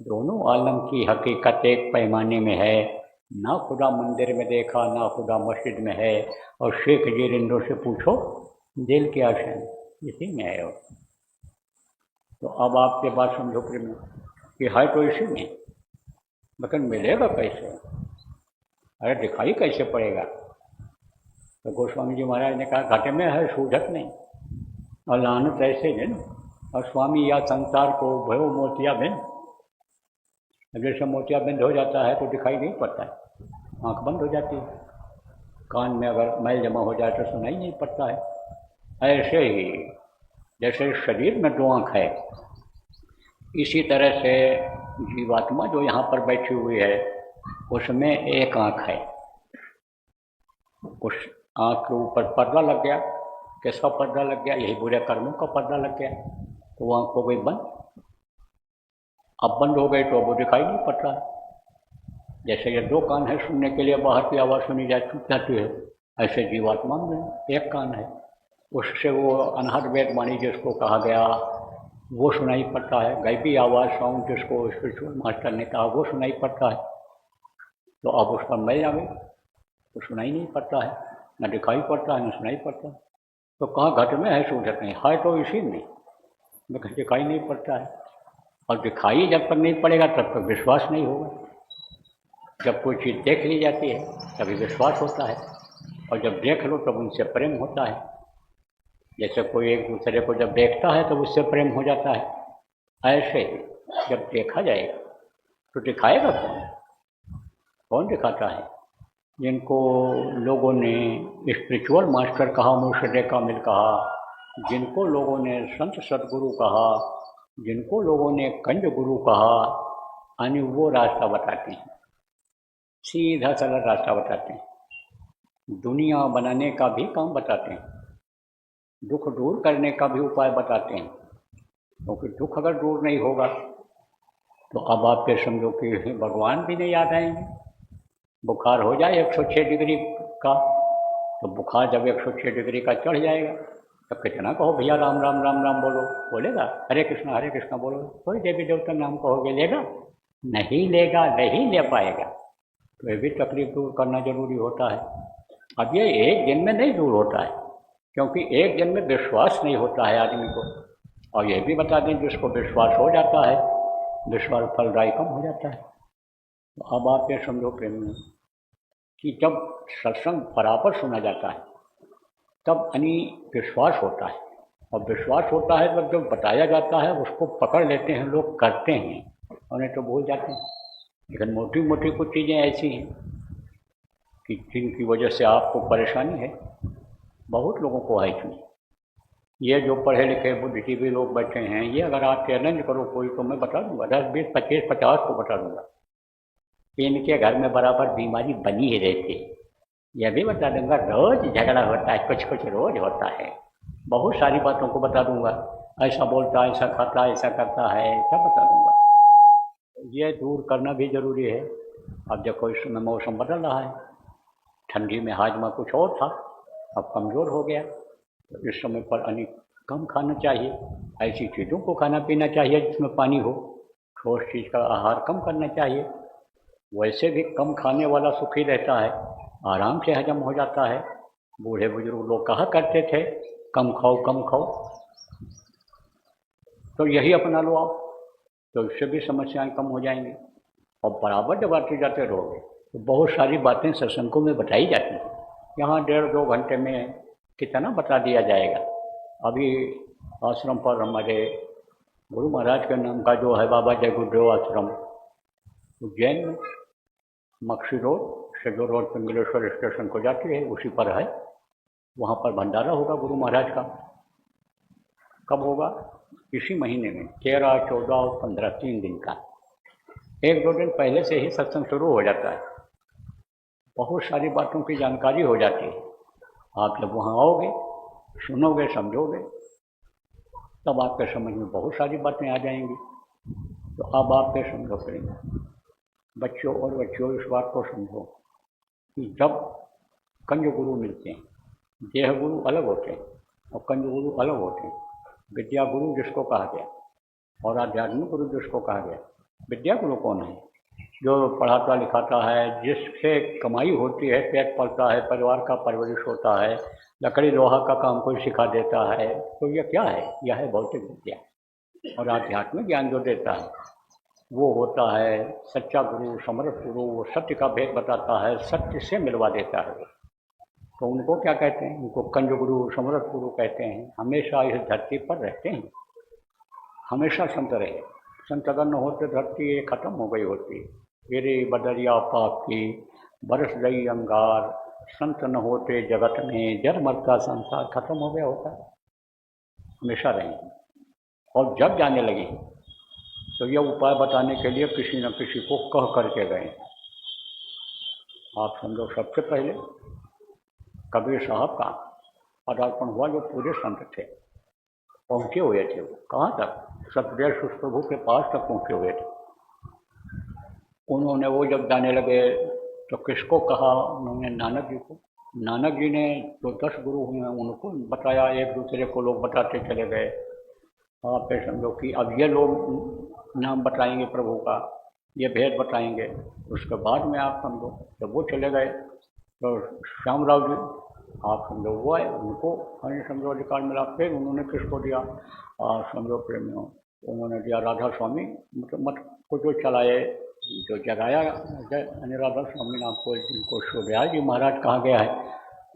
दोनों आलम की हकीकत एक पैमाने में है। ना खुदा मंदिर में देखा, ना खुदा मस्जिद में है। और शेख जी रिंदों से पूछो दिल की आशाएं इसी में है। तो अब आपके बात समझो प्रेम कि है तो इसी में, लेकिन मिलेगा कैसे? अरे दिखाई कैसे पड़ेगा? तो गोस्वामी जी महाराज ने कहा घटे में है, सूझत नहीं। और लानत ऐसे है ना। और स्वामी या संसार को भयो मोतिया बिंद, जैसे मोतिया बिंद हो जाता है तो दिखाई नहीं पड़ता है, आँख बंद हो जाती है। कान में अगर मैल जमा हो जाए तो सुनाई नहीं पड़ता है। ऐसे ही जैसे शरीर में दो आँख है, इसी तरह से जीवात्मा जो यहाँ पर बैठी हुई है उसमें एक आँख है। उस आँख के ऊपर पर्दा लग गया। किसका पर्दा लग गया? यही बुरे कर्मों का पर्दा लग गया, तो वो आँख हो गई बंद। अब बंद हो गई तो वो दिखाई नहीं पड़ रहा। जैसे ये दो कान है सुनने के लिए, बाहर की आवाज़ सुनी जाती है, ऐसे जीवात्मा में एक कान है, उससे वो अनहद वेद वाणी जिसको कहा गया वो सुनाई पड़ता है। गैबी आवाज़ साउंड जिसको स्पिरिचुअल मास्टर ने कहा वो सुनाई पड़ता है। तो अब उस पर मैल आ गई तो सुनाई नहीं पड़ता है, न दिखाई पड़ता है न सुनाई पड़ता है। तो कहाँ घट में है सूझत नहीं, है तो इसी में, लेकिन दिखाई नहीं पड़ता है। और दिखाई जब तक नहीं पड़ेगा तब तक विश्वास नहीं होगा। जब कोई चीज़ देख ली जाती है तभी विश्वास होता है, और जब देख लो तब उनसे प्रेम होता है। जैसे कोई एक दूसरे को जब देखता है तब उससे प्रेम हो जाता है, ऐसे ही जब देखा जाएगा तो दिखाएगा कौन? कौन दिखाता है? जिनको लोगों ने स्पिरिचुअल मास्टर कहा, मुर्शिद कामिल कहा, जिनको लोगों ने संत सदगुरु कहा, जिनको लोगों ने कंज गुरु कहा, यानी वो रास्ता बताते हैं, सीधा सरल रास्ता बताते हैं। दुनिया बनाने का भी काम बताते हैं, दुख दूर करने का भी उपाय बताते हैं। क्योंकि दुख अगर दूर नहीं होगा तो अब आप ये समझो कि भगवान भी नहीं याद आएंगे। बुखार हो जाए 106 डिग्री का, तो बुखार जब 106 डिग्री का चढ़ जाएगा तब कितना कहो भैया राम राम राम राम बोलो, बोलेगा? हरे कृष्णा बोलो, कोई देवी देवता नाम कहोगे लेगा? नहीं लेगा, नहीं ले पाएगा। तो ये भी तकलीफ दूर करना जरूरी होता है। अब ये एक दिन में नहीं दूर होता है, क्योंकि एक दिन में विश्वास नहीं होता है आदमी को। और यह भी बता दें जिसको विश्वास हो जाता है, विश्वास फलदायी कम हो जाता है। तो अब आप ये समझो प्रेम में कि जब सत्संग बराबर सुना जाता है तब यानी विश्वास होता है, और विश्वास होता है तब जब बताया जाता है उसको पकड़ लेते हैं लोग, करते हैं, और नहीं तो भूल जाते हैं। लेकिन मोटी मोटी कुछ चीज़ें ऐसी हैं कि जिनकी वजह से आपको परेशानी है, बहुत लोगों को है। क्यों ये जो पढ़े लिखे बुद्धिजीवी लोग बैठे हैं, ये अगर आप चैलेंज करो कोई तो मैं बता दूंगा 10, 20, 25, 50 को बता दूंगा कि इनके घर में बराबर बीमारी बनी ही रहती है। यह भी बता दूंगा रोज झगड़ा होता है, कुछ कुछ रोज होता है। बहुत सारी बातों को बता दूंगा, ऐसा बोलता है, ऐसा खाता है, ऐसा करता है, सब बता दूंगा। ये दूर करना भी जरूरी है। अब देखो इस समय मौसम बदल रहा है, ठंडी में हाजमा कुछ और था, अब कमज़ोर हो गया। तो इस समय पर अनेक कम खाना चाहिए, ऐसी चीज़ों को खाना पीना चाहिए जिसमें पानी हो, ठोस चीज़ का आहार कम करना चाहिए। वैसे भी कम खाने वाला सुखी रहता है, आराम से हजम हो जाता है। बूढ़े बुजुर्ग लोग कहा करते थे कम खाओ कम खाओ, तो यही अपना लो आप। तो इससे भी समस्याएं कम हो जाएंगी। और बराबर जब आते जाते रहोगे तो बहुत सारी बातें सत्संगों में बताई जाती हैं। यहाँ 1.5-2 घंटे में कितना बता दिया जाएगा। अभी आश्रम पर हमारे गुरु महाराज के नाम का जो है बाबा जय गुरुदेव आश्रम उज्जैन में मक्सी रोड से जो रोड पिंगलेश्वर स्टेशन को जाती है उसी पर है। वहाँ पर भंडारा होगा गुरु महाराज का। कब होगा? इसी महीने में 13, 14 और 15 3 दिन का। 1-2 दिन पहले से ही सत्संग शुरू हो जाता है। बहुत सारी बातों की जानकारी हो जाती है। आप जब वहाँ आओगे, सुनोगे, समझोगे, तब आपके समझ में बहुत सारी बातें आ जाएंगी। तो अब आपके समझो करेंगे बच्चों और बच्चियों इस बात को समझो कि जब कंज गुरु मिलते हैं, देह गुरु अलग होते हैं और कंज गुरु अलग होते हैं। विद्या गुरु जिसको कहा गया और आध्यात्मिक गुरु जिसको कहा गया। विद्या गुरु कौन है? जो पढ़ाता लिखाता है, जिससे कमाई होती है, पेट पलता है, परिवार का परवरिश होता है, लकड़ी लोहा का काम कोई सिखा देता है। तो यह क्या है? यह है भौतिक विद्या। और आध्यात्मिक ज्ञान जो देता है वो होता है सच्चा गुरु, समर्थ गुरु। वो सत्य का भेद बताता है, सत्य से मिलवा देता है। तो उनको क्या कहते हैं? उनको कंज गुरु, समर्थ गुरु कहते हैं। हमेशा इस धरती पर रहते हैं, हमेशा संत रहे। संत अगर न होते धरती ये खत्म हो गई होती। गिरे बदरिया पाप की बरस गई अंगार, संत न होते जगत में जर मरता संसार। खत्म हो गया होता। हमेशा रहेंगे। और जब जाने लगे तो यह उपाय बताने के लिए किसी न किसी को कह करके गए। आप समझो, सबसे पहले कबीर साहब का पदार्पण हुआ। जो पूरे संत थे, पहुँचे हुए थे। वो कहाँ तक? सतदेव प्रभु के पास तक पहुँचे हुए थे। उन्होंने वो जब जाने लगे तो किसको कहा? उन्होंने नानक जी को। नानक जी ने जो 10 गुरु हुए उनको बताया। एक दूसरे को लोग बताते चले गए। आप समझो कि अब ये लोग नाम बताएंगे प्रभु का, ये भेद बताएंगे। उसके बाद में आप समझो जब वो चले गए तो श्यामराव जी, आप समझो वो आए, उनको समझो अधिकार मिला। फिर उन्होंने किसको दिया? समझो प्रेमियों, उन्होंने दिया राधा स्वामी मतलब मत को जो चलाए, जो जगाया राधा स्वामी नाम को, जिनको सूर्याल जी महाराज कहा गया है,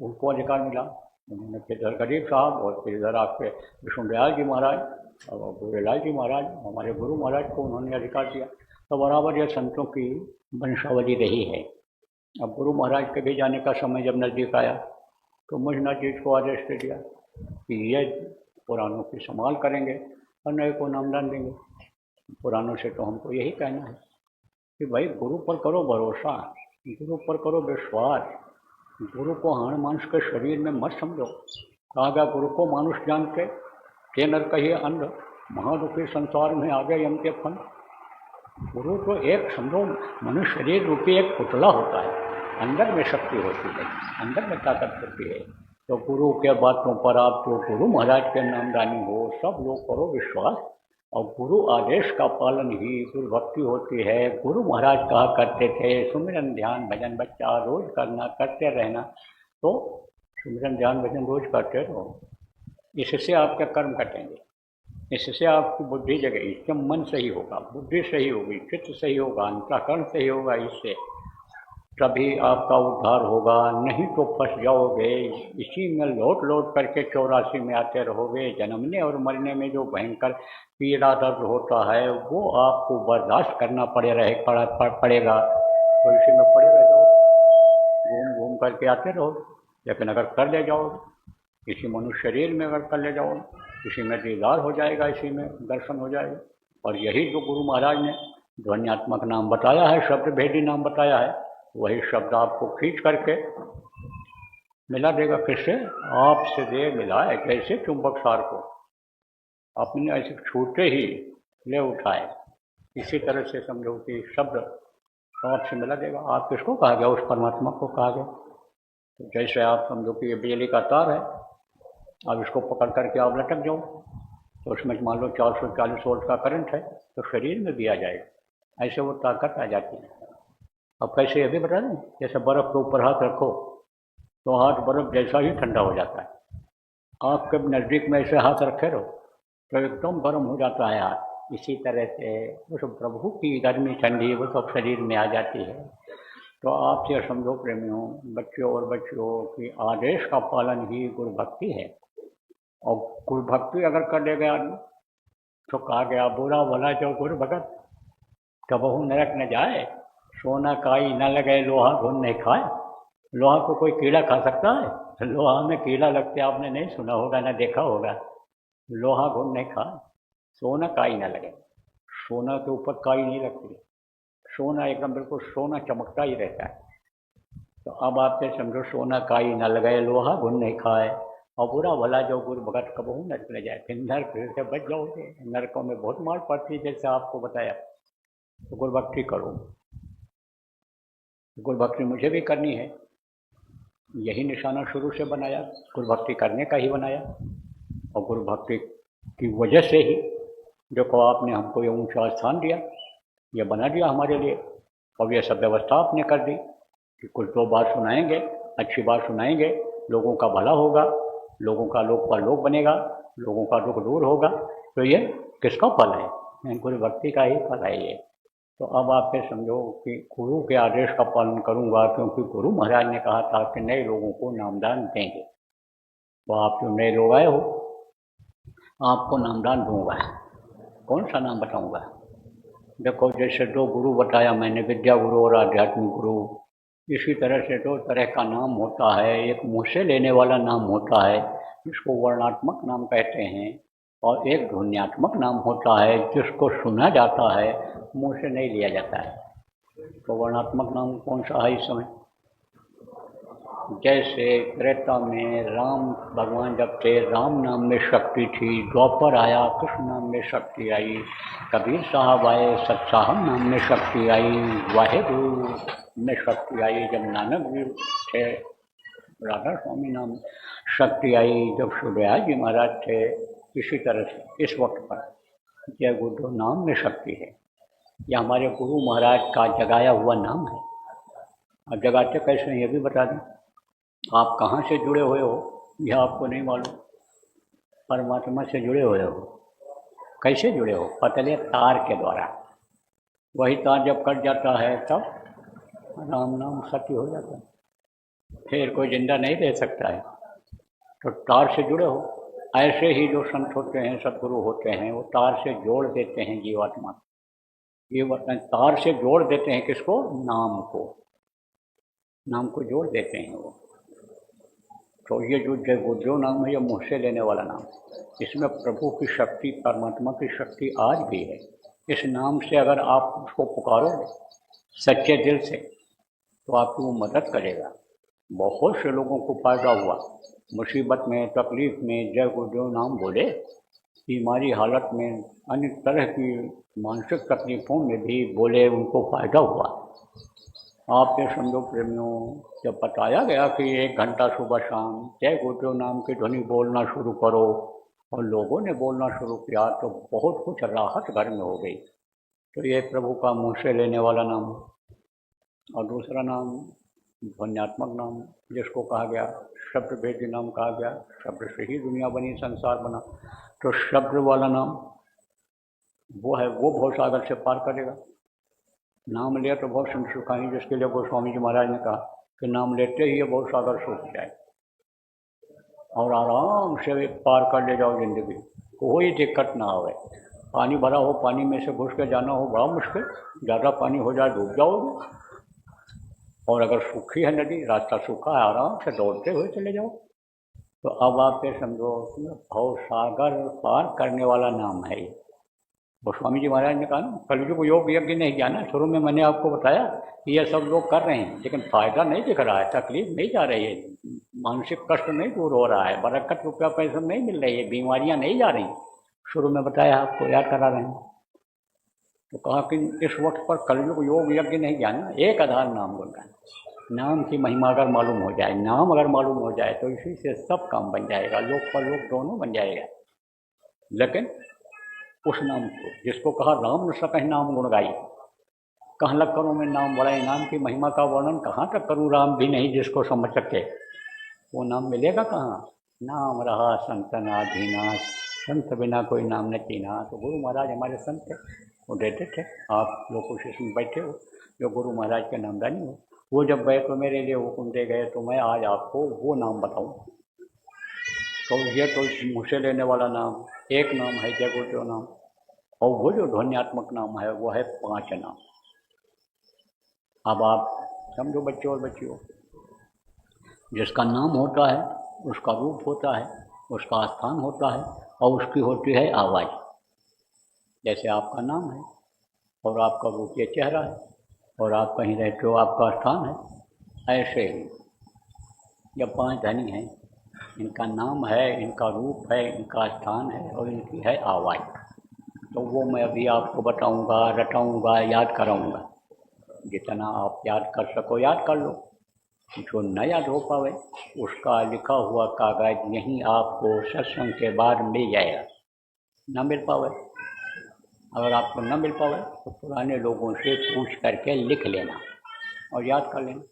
उनको अधिकार मिला। उन्होंने फिर इधर गरीब साहब और फिर इधर आपके विष्णुदयाल जी महाराज और गुरुलाल जी महाराज, हमारे गुरु महाराज को उन्होंने अधिकार दिया। तो बराबर यह संतों की वंशावली रही है। अब गुरु महाराज के भी जाने का समय जब नज़दीक आया तो मुझनाथ जी को आदेश दे दिया कि ये पुरानों की संभाल करेंगे और नए को नामदान देंगे। पुरानों से तो हमको यही कहना है कि भाई गुरु पर करो भरोसा, गुरु पर करो विश्वास। गुरु को हाण मानुष के शरीर में मत समझो। कहा गया गुरु को मानुष जान के नर कहिए अंध, महादुखी संसार में आ गए यम के फन। गुरु तो एक समझो मनुष्य शरीर रूपी एक पुतला होता है, अंदर में शक्ति होती है, अंदर में ताकत होती है। तो गुरु के बातों पर आप जो गुरु महाराज के नामदानी हो, सब लोग करो विश्वास। और गुरु आदेश का पालन ही गुरु भक्ति होती है। गुरु महाराज कहा करते थे सुमिरन ध्यान भजन बच्चा रोज करना, करते रहना। तो सुमिरन ध्यान भजन रोज करते रहो, इससे आपके कर्म कटेंगे, इससे आपकी बुद्धि जगेगी, इससे मन सही होगा, बुद्धि सही होगी, चित्त सही होगा, अंतःकरण सही होगा। इससे तभी आपका उद्धार होगा। नहीं तो फंस जाओगे, इसी में लौट लौट करके 84 में आते रहोगे। जन्मने और मरने में जो भयंकर पीड़ा दर्द होता है वो आपको बर्दाश्त करना पड़ेगा। तो इसी में पड़े रह जाओ, घूम घूम करके आते रहो। लेकिन अगर कर ले जाओ, इसी मनुष्य शरीर में अगर कर ले जाओ, इसी में दीदार हो जाएगा, इसी में दर्शन हो जाएगा। और यही जो गुरु महाराज ने ध्वन्यात्मक नाम बताया है, शब्द भेदी नाम बताया है, वही शब्द आपको खींच करके मिला देगा। किससे? आपसे दे मिलाए, जैसे चुंबक सार को अपने ऐसे छूटे ही ले उठाए, इसी तरह से समझो कि शब्द आपसे मिला देगा। आप किसको कहा गया? उस परमात्मा को कहा गया। तो जैसे आप समझो कि ये बिजली का तार है, अब इसको पकड़ करके आप लटक जाओ तो उसमें मान लो 440 वोल्ट का करंट है, तो शरीर में भी आ जाएगा। ऐसे वो ताकत आ जाती है। अब कैसे ये भी बता दें, जैसे बर्फ़ के ऊपर हाथ रखो तो हाथ बर्फ़ जैसा ही ठंडा हो जाता है। आपके नज़दीक में ऐसे हाथ रखे रहो तो एकदम गर्म हो जाता है हाथ। इसी तरह से उस प्रभु की गर्मी ठंडी वो सब शरीर में आ जाती है। तो आप ये समझो प्रेमियों, बच्चों और बच्चियों की आदेश का पालन ही गुरु भक्ति है। और गुरु भक्ति अगर कर लेगा आदमी तो कहा गया बुरा भला जो गुरु भगत कबहू नरक न जाए, सोना काई न लगे लोहा घुन नहीं खाए। लोहा को कोई कीड़ा खा सकता है? लोहा में कीड़ा लगते आपने नहीं सुना होगा ना देखा होगा। लोहा घुन नहीं खाए, सोना काई न लगे। सोना के ऊपर काई नहीं लगती, सोना एकदम बिल्कुल सोना चमकता ही रहता है। तो अब आपसे समझो सोना काई न लगे लोहा घुन नहीं खाए, और बुरा भला जो गुरु भगत कबहू नरक न जाए। फिर नरक से बच जाओगे, नरकों में बहुत मार पड़ती है जैसे आपको बताया। तो गुरु भक्ति करो, गुरु भक्ति मुझे भी करनी है, यही निशाना शुरू से बनाया, गुरु भक्ति करने का ही बनाया। और गुरु भक्ति की वजह से ही देखो आपने हमको ये ऊंचा स्थान दिया, ये बना दिया हमारे लिए। और ये सब व्यवस्था आपने कर दी कि कुछ दो बात सुनाएंगे, अच्छी बात सुनाएंगे, लोगों का भला होगा, लोगों का लोक पर लोक बनेगा, लोगों का दुख दूर होगा। तो ये किसका फल है? गुरु भक्ति का ही फल है ये। तो अब आप फिर समझो कि गुरु के आदेश का पालन करूंगा, क्योंकि गुरु महाराज ने कहा था कि नए लोगों को नामदान देंगे। तो आप जो नए लोग आए हो, आपको नामदान दूंगा। कौन सा नाम बताऊंगा? देखो जैसे दो गुरु बताया मैंने, विद्या गुरु और आध्यात्मिक गुरु। इसी तरह से दो तरह का नाम होता है। एक मुँह से लेने वाला नाम होता है जिसको वर्णात्मक नाम कहते हैं, और एक ध्वन्यात्मक नाम होता है जिसको सुना जाता है, मुंह से नहीं लिया जाता है। तो वर्णात्मक नाम कौन सा है इस समय? जैसे त्रेता में राम भगवान जब थे, राम नाम में शक्ति थी। द्वापर आया, कृष्ण नाम में शक्ति आई। कबीर साहब आए, सत्साहब नाम में शक्ति आई। वाहेगुरु में शक्ति आई जब नानक जी थे। राधा स्वामी नाम शक्ति आई जब सूर्यदयाल जी महाराज थे। इसी तरह से इस वक्त पर जय गुरु नाम में शक्ति है। यह हमारे गुरु महाराज का जगाया हुआ नाम है। अब जगाते कैसे हैं ये भी बता दें। आप कहाँ से जुड़े हुए हो यह आपको नहीं मालूम। परमात्मा से जुड़े हुए हो। कैसे जुड़े हो? पतले तार के द्वारा। वही तार जब कट जाता है तब राम नाम सत्य हो जाता है, फिर कोई जिंदा नहीं रह सकता है। तो तार से जुड़े हो। ऐसे ही जो संत होते हैं, सदगुरु होते हैं, वो तार से जोड़ देते हैं जीवात्मा। ये तार से जोड़ देते हैं किसको? नाम को। नाम को जोड़ देते हैं वो। तो ये जो जय गुरु नाम है, ये मुँह से लेने वाला नाम, इसमें प्रभु की शक्ति, परमात्मा की शक्ति आज भी है। इस नाम से अगर आप उसको पुकारोगे सच्चे दिल से, तो आपकी वो मदद करेगा। बहुत से लोगों को फायदा हुआ। मुसीबत में, तकलीफ में जय गुरु नाम बोले, बीमारी हालत में, अन्य तरह की मानसिक तकलीफों में भी बोले, उनको फायदा हुआ। आप ये समझो प्रेमियों, जब बताया गया कि 1 घंटा सुबह शाम जय गुरु नाम की ध्वनि बोलना शुरू करो, और लोगों ने बोलना शुरू किया, तो बहुत कुछ राहत घर में हो गई। तो ये प्रभु का मुँह से लेने वाला नाम। और दूसरा नाम ध्वन्यात्मक नाम, जिसको कहा गया शब्द भेदी नाम कहा गया। शब्द से ही दुनिया बनी, संसार बना। तो शब्द वाला नाम वो है, वो भवसागर से पार करेगा। नाम लिया तो बहुत सुख सुखाई, जिसके लिए गोस्वामी जी महाराज ने कहा कि नाम लेते ही ये भवसागर सूख जाए और आराम से पार कर ले जाओ जिंदगी, कोई दिक्कत ना आवे। पानी भरा हो, पानी में से घुस के जाना हो बड़ा मुश्किल, ज़्यादा पानी हो जाए डूब जाओगे। और अगर सूखी है नदी, रास्ता सूखा है, आराम से दौड़ते हुए चले जाओ। तो अब आप ये समझो भवसागर पार करने वाला नाम है ये। गोस्वामी जी महाराज ने कहा ना, कलयुग योग यज्ञ नहीं किया ना। शुरू में मैंने आपको बताया कि ये सब लोग कर रहे हैं, लेकिन फायदा नहीं दिख रहा है, तकलीफ नहीं जा रही है, मानसिक कष्ट नहीं दूर हो रहा है, बरकत रुपया पैसा नहीं मिल रही है, बीमारियां नहीं जा रही। शुरू में बताया, आपको याद करा रहे हैं। तो कहा कि इस वक्त पर कलयुग योग यज्ञ नहीं किया ना, एक आधार नाम गुणगान। नाम की महिमा अगर मालूम हो जाए, नाम अगर मालूम हो जाए, तो इसी से सब काम बन जाएगा, लोक पर लोक दोनों बन जाएगा। लेकिन उस नाम को, जिसको कहा राम न सकहि नाम गुण गाई, कहाँ लग करूँ मैं नाम बढ़ाई, नाम की महिमा का वर्णन कहाँ तक करूँ, राम भी नहीं जिसको समझ सके, वो नाम मिलेगा कहाँ। नाम रहा संतन आधीनाथ, संत बिना कोई नाम न चीना। तो गुरु महाराज हमारे संत थे, वो देते थे। आप लोग कोशिश में बैठे हो जो गुरु महाराज के नामदानी हो, वो जब गए तो मेरे लिए हुक्म दे गए, तो मैं आज आपको वो नाम बताऊं। तो ये तो मुझसे लेने वाला नाम एक नाम है जय गुरुदेव नाम, और वो जो ध्वन्यात्मक नाम है वो है 5 नाम। अब आप समझो बच्चों और बच्चियों, जिसका नाम होता है उसका रूप होता है, उसका स्थान होता है, और उसकी होती है आवाज़। जैसे आपका नाम है और आपका रूप ये चेहरा है, और आप कहीं रहते हो आपका स्थान है, ऐसे ही ये 5 धनी हैं, इनका नाम है, इनका रूप है, इनका स्थान है, और इनकी है आवाज़। तो वो मैं अभी आपको बताऊंगा, रटाऊंगा, याद कराऊंगा। जितना आप याद कर सको याद कर लो, जो न याद हो पावे उसका लिखा हुआ कागज यहीं आपको सत्संग के बाद मिल जाएगा। न मिल पावे, अगर आपको न मिल पावे तो पुराने लोगों से पूछ करके लिख लेना और याद कर लेना।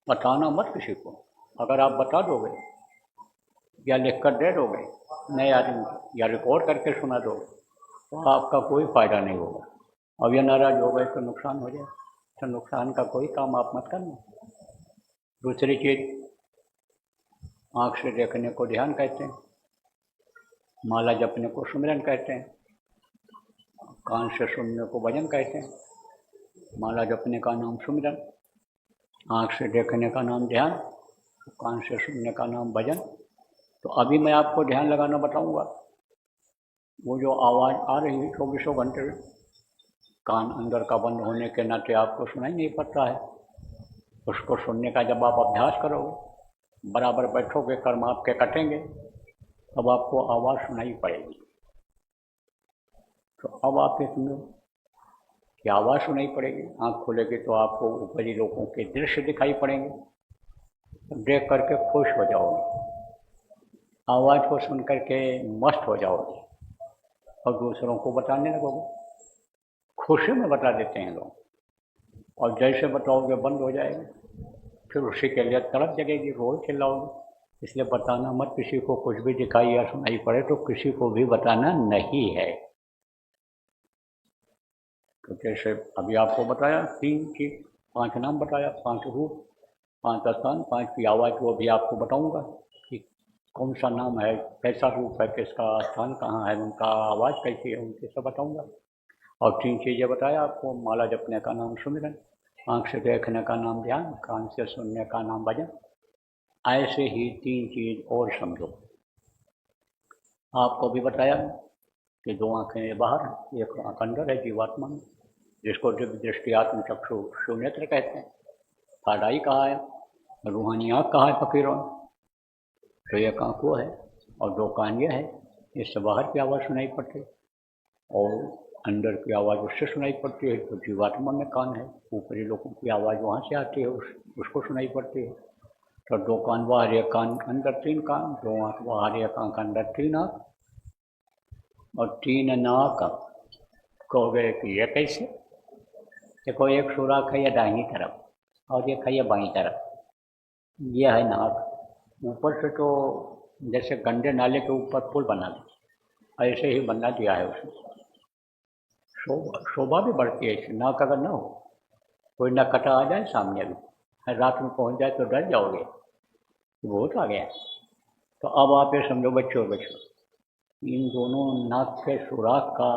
बताना मत किसी को। अगर आप बता दोगे या लिख कर दे दोगे नए आदमी को, या रिकॉर्ड करके सुना दोगे, तो आपका कोई फ़ायदा नहीं होगा। अब ये नाराज हो गए तो नुकसान हो जाए, तो नुकसान का कोई काम आप मत करना। दूसरी चीज़, आँख से देखने को ध्यान कहते हैं, माला जपने को सुमिरन कहते हैं, कान से सुनने को भजन कहते हैं। माला जपने का नाम सुमिरन, आँख से देखने का नाम ध्यान, कान से सुनने का नाम भजन। तो अभी मैं आपको ध्यान लगाना बताऊंगा। वो जो आवाज़ आ रही है 24 घंटे, कान अंदर का बंद होने के नाते आपको सुनाई नहीं पड़ता है। उसको सुनने का जब आप अभ्यास करोगे, बराबर बैठोगे, कर्म आपके कटेंगे, तब आपको आवाज़ सुनाई पड़ेगी। तो अब आप ये सुनो कि आवाज़ सुनाई पड़ेगी, आँख खोलेगी तो आपको ऊपरी लोगों के दृश्य दिखाई पड़ेंगे, देख करके खुश हो जाओगे, आवाज़ को सुन करके मस्त हो जाओगे और दूसरों को बताने लगोगे। खुशी में बता देते हैं लोग, और जैसे बताओगे बंद हो जाएगा, फिर उसी के लिए तड़प जगेगी, रोज चिल्लाओगे। इसलिए बताना मत किसी को, कुछ भी दिखाई या सुनाई पड़े तो किसी को भी बताना नहीं है। तो जैसे अभी आपको बताया 3 चीज, 5 नाम बताया, 5 रूप, 5 स्थान, 5 की आवाज़, वो भी आपको बताऊंगा कि कौन सा नाम है, कैसा रूप है, किसका स्थान कहाँ है, उनका आवाज़ कैसी है, उनके सब बताऊंगा। और 3 चीज़ें बताया आपको, माला जपने का नाम सुमिरन, आँख से देखने का नाम ध्यान, कान से सुनने का नाम भजन। ऐसे ही 3 चीज़ और समझो। आपको भी बताया कि 2 आँखें बाहर, एक आँख अंदर है जीवात्मा में, जिसको दिव्य दृष्टि आत्म चक्षु सुनेत्र कहते हैं। थाडाई कहा है, रूहानी आँख कहा है फकीरों ने। तो एक आँख वो है, और 2 कान ये है, इससे बाहर की आवाज़ सुनाई पड़ती है, और अंदर की आवाज़ उससे सुनाई पड़ती है। तो जीवात्मा में कान है, ऊपरी लोगों की आवाज़ वहाँ से आती है, उसको सुनाई पड़ती है। तो 2 कान बाहर, 1 कान अंदर, 3 कान, 2 आँख बाहर, 1 आँख अंदर, 3 आँख, और 3 नाक। कहोगे कि ये कैसे? देखो, एक सुराख है ये दाहिनी तरफ, और एक है ये बाईं तरफ। ये है नाक। ऊपर से तो जैसे गंदे नाले के ऊपर पुल बना दिया, ऐसे ही बना दिया है उसने। शोभा भी बढ़ती है इससे। नाक अगर ना हो, कोई नकटा आ जाए सामने भी, रात में पहुंच जाए तो डर जाओगे कि भूत आ गया। तो अब आप ये समझो बच्चों, इन दोनों नाक के सुराख का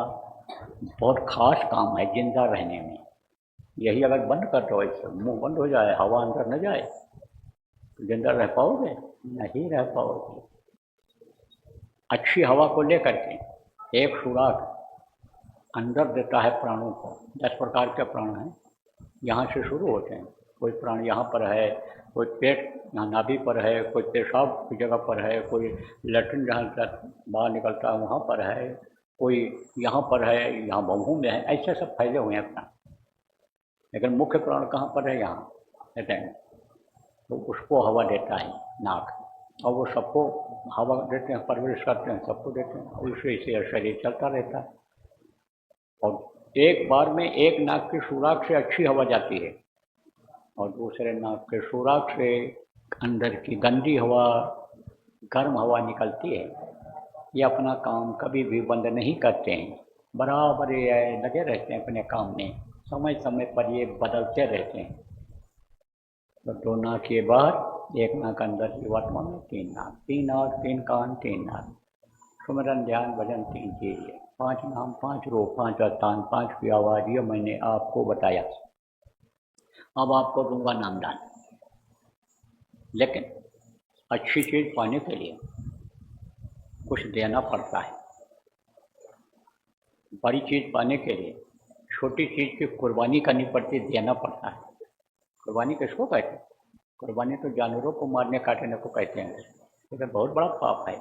बहुत खास काम है जिंदा रहने में। यही अगर बंद कर दो, इससे मुंह बंद हो जाए, हवा अंदर न जाए, तो जिंदा रह पाओगे? नहीं रह पाओगे। अच्छी हवा को लेकर के एक सुराख अंदर देता है प्राणों को। 10 प्रकार के प्राण हैं, यहाँ से शुरू होते हैं। कोई प्राण यहाँ पर है, कोई पेट यहाँ नाभि पर है, कोई पेशाब की जगह पर है, कोई लैट्रिन जहाँ बाहर निकलता है वहाँ पर है, कोई यहाँ पर है, यहाँ बाहों में है, ऐसे सब फैले हुए हैं प्राण। लेकिन मुख्य प्राण कहाँ पर है? यहाँ रहते हैं। तो उसको हवा देता है नाक, और वो सबको हवा देते हैं, परवरिश करते हैं, सबको देते हैं, और उसी से शरीर चलता रहता है। और एक बार में एक नाक के सुराख से अच्छी हवा जाती है, और दूसरे नाक के सुराख से अंदर की गंदी हवा, गर्म हवा निकलती है। ये अपना काम कभी भी बंद नहीं करते हैं, बराबर ये लगे रहते हैं अपने काम में, समय समय पर ये बदलते रहते हैं। तो 2 नाक के बाहर, 1 नाक अंदर, वर्तमान में 3 नाक, 3 नाक, 3 कान, 3 नाक, सुमिरन ध्यान भजन 3 चीज़, 5 नाम, 5 रूप, 5 स्थान, 5 की आवाज़, ये मैंने आपको बताया। अब आपको दूंगा नामदान। लेकिन अच्छी चीज़ पाने के लिए कुछ देना पड़ता है। बड़ी चीज़ पाने के लिए छोटी चीज़ की कुर्बानी करनी पड़ती, देना पड़ता है। कुर्बानी किसको कहते हैं? कुर्बानी तो जानवरों को मारने काटने को कहते हैं, लेकिन बहुत बड़ा पाप है।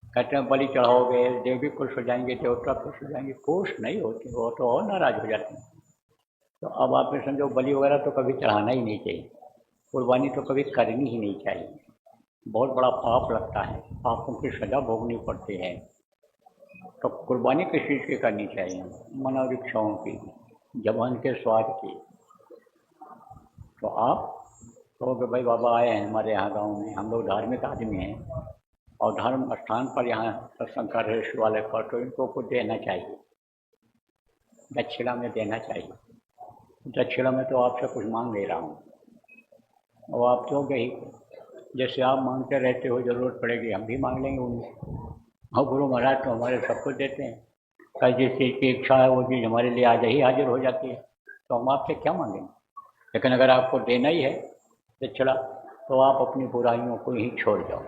कहते हैं बलि चढ़ाओगे, देव भी खुश हो जाएंगे, देवता खुश हो जाएंगे। खुश नहीं होते, वो तो और नाराज हो जाते हैं। तो अब आप ये समझो, बलि वगैरह तो कभी चढ़ाना ही नहीं चाहिए, कुर्बानी तो कभी करनी ही नहीं चाहिए। बहुत बड़ा पाप लगता है, पापों की सज़ा भोगनी पड़ती है। तो कुर्बानी किस चीज़ की करनी चाहिए? मनोरिक्षाओं की, जबान के स्वाद की। तो आप कहोगे भाई बाबा आए हैं हमारे यहाँ गांव में, हम लोग धार्मिक आदमी हैं और धर्म स्थान पर यहाँ सत्संग कर रहे शिवालय पर, तो इनको कुछ देना चाहिए, दक्षिणा में देना चाहिए। दक्षिणा में तो आपसे कुछ मांग ले रहा हूँ और आप दोगे ही। जैसे आप मांगते रहते हो, ज़रूरत पड़ेगी हम भी मांग लेंगे उनसे। और गुरु महाराज तो हमारे सब कुछ देते हैं, कल जिस चीज़ की इच्छा है वो चीज़ हमारे लिए आज ही हाजिर हो जाती है, तो हम आपसे क्या मांगेंगे। लेकिन अगर आपको देना ही है दक्षिणा, तो आप अपनी बुराइयों को ही छोड़ जाओ।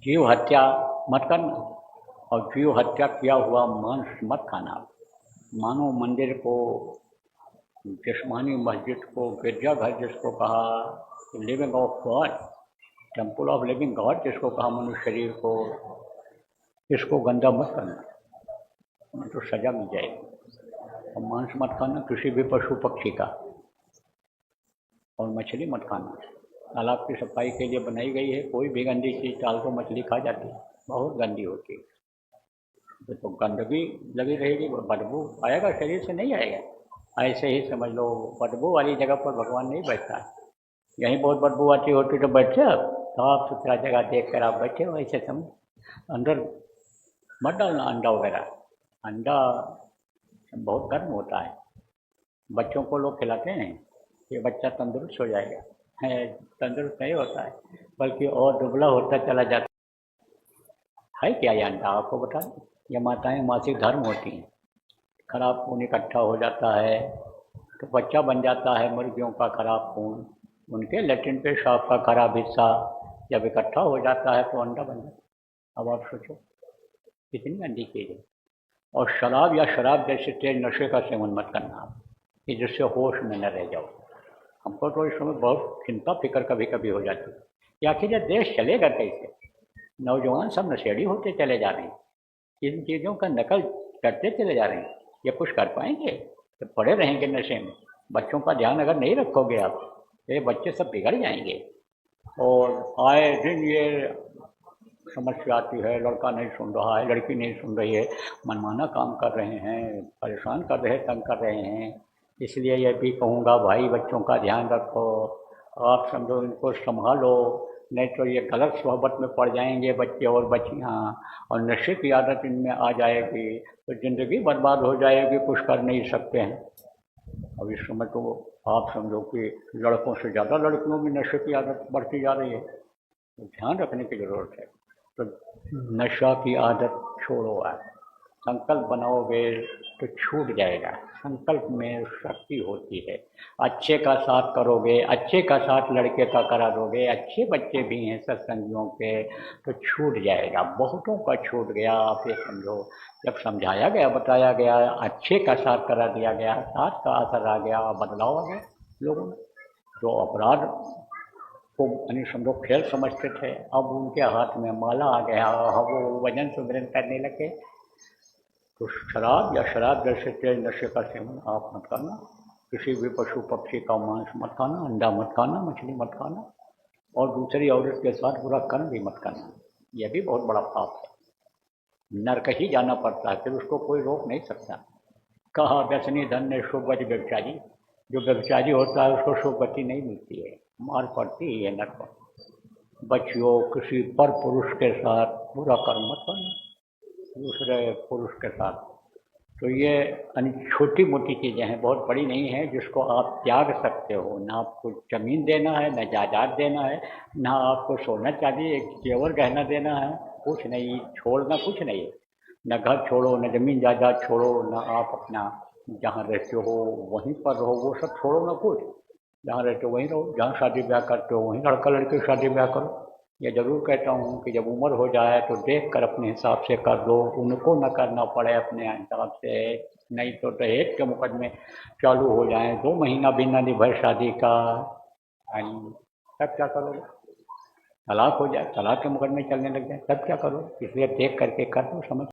जीव हत्या मत करना, और जीव हत्या किया हुआ मांस मत खाना। मानो मंदिर को, जिस्मानी मस्जिद को, गिरजाघर जिसको कहा, living of God, temple of living God जिसको कहा, मनुष्य शरीर को, इसको गंदा मत करना, तो सजा मिल जाएगी। और मांस मत खाना किसी भी पशु पक्षी का, और मछली मत खाना। तालाब की सफाई के लिए बनाई गई है, कोई भी गंदी चीज़ डाल को मछली खा जाती है, बहुत गंदी होती है। तो गंदगी लगी रहेगी, बदबू आएगा, शरीर से नहीं आएगा। ऐसे ही समझ लो, बदबू वाली जगह पर भगवान नहीं बैठता है। यहीं बहुत बदबू आती होती तो बैठे, अब साफ सुथरा जगह देख कर आप बैठे हो, ऐसे समझ। अंदर मत डालना अंडा वगैरह, अंडा बहुत गर्म होता है। बच्चों को लोग खिलाते हैं, ये बच्चा तंदुरुस्त हो जाएगा, है तंदुरुस्त नहीं होता है, बल्कि और दुबला होता चला जाता है। क्या ये अंडा आपको बता दें, ये माताएं मासिक धर्म होती हैं, खराब खून इकट्ठा हो जाता है तो बच्चा बन जाता है मुर्गियों का खराब खून, उनके लैट्रिन पेशाब का खराब हिस्सा जब इकट्ठा हो जाता है तो अंडा बन जाता है। अब आप सोचो कितनी गंदी चीज़ है। और शराब या शराब जैसे तेज नशे का सेवन मत करना आप, कि जिससे होश में न रह जाओ। हमको तो इस समय बहुत चिंता फिक्र कभी कभी हो जाती है कि आखिर ये देश चलेगा कैसे। नौजवान सब नशेड़ी होते चले जा रहे हैं, इन चीज़ों का नकल करते चले जा रहे हैं, ये कुछ कर पाएंगे? तो पड़े रहेंगे नशे में। बच्चों का ध्यान अगर नहीं रखोगे आप, ये बच्चे सब बिगड़ जाएंगे। और आए दिन ये समस्या आती है, लड़का नहीं सुन रहा है, लड़की नहीं सुन रही है, मनमाना काम कर रहे हैं, परेशान कर रहे हैं, तंग कर रहे हैं। इसलिए ये भी कहूँगा भाई, बच्चों का ध्यान रखो, आप समझो इनको संभालो, नहीं तो ये गलत सोहबत में पड़ जाएंगे बच्चे और बच्चियाँ, और नशे की आदत इनमें आ जाएगी तो ज़िंदगी बर्बाद हो जाएगी, कुछ कर नहीं सकते हैं। अब इस समय तो आप समझो कि लड़कों से ज़्यादा लड़कियों में नशे की आदत बढ़ती जा रही है, तो ध्यान रखने की ज़रूरत है। तो नशा की आदत छोड़ो आप, संकल्प बनाओगे तो छूट जाएगा। संकल्प में शक्ति होती है। अच्छे का साथ करोगे, अच्छे का साथ लड़के का करा दोगे, अच्छे बच्चे भी हैं सत्संगियों के, तो छूट जाएगा। बहुतों का छूट गया। आप ये समझो, जब समझाया गया, बताया गया, अच्छे का साथ करा दिया गया, साथ का असर आ गया, बदलाव आ गया लोगों में। जो अपराध को यानी समझो खेल समझते थे, अब उनके हाथ में माला आ गया, वो वजन सुमरन करने लगे। तो शराब या शराब जैसे तेज नशे का सेवन आप मत करना, किसी भी पशु पक्षी का मांस मत खाना, अंडा मत खाना, मछली मत खाना, और दूसरी औरत के साथ बुरा कर्म भी मत करना। यह भी बहुत बड़ा पाप है, नरक ही जाना पड़ता है, फिर उसको कोई रोक नहीं सकता। कहा व्यसनी धन्य शुभगति व्यभिचारी, जो व्यभिचारी होता है उसको शुभ गति नहीं मिलती है, मार पड़ती है नरक। बच्चियों किसी पर पुरुष के साथ बुरा कर्म मत करना, दूसरे पुरुष के साथ। तो ये छोटी मोटी चीज़ें हैं, बहुत बड़ी नहीं है, जिसको आप त्याग सकते हो। ना आपको ज़मीन देना है, ना जायदाद देना है, ना आपको सोना चांदी एक जेवर गहना देना है, कुछ नहीं, छोड़ना कुछ नहीं है। न घर छोड़ो, न ज़मीन जायदाद छोड़ो, न आप अपना जहाँ रहते हो वहीं पर रहो, वो सब छोड़ो, ना कुछ। जहाँ रहते हो वहीं रहो, जहाँ शादी ब्याह करते हो वहीं लड़का लड़की शादी ब्याह करो। ये ज़रूर कहता हूँ कि जब उम्र हो जाए तो देख कर अपने हिसाब से कर दो, उनको न करना पड़े अपने हिसाब से। नहीं तो दहेज के मुकदमे चालू हो जाएं, 2 महीना भी न निभे शादी का, तब क्या करोगे? तलाक हो जाए, तलाक के मुकदमे चलने लग जाए, तब क्या करो? इसलिए देख करके कर दो, समझ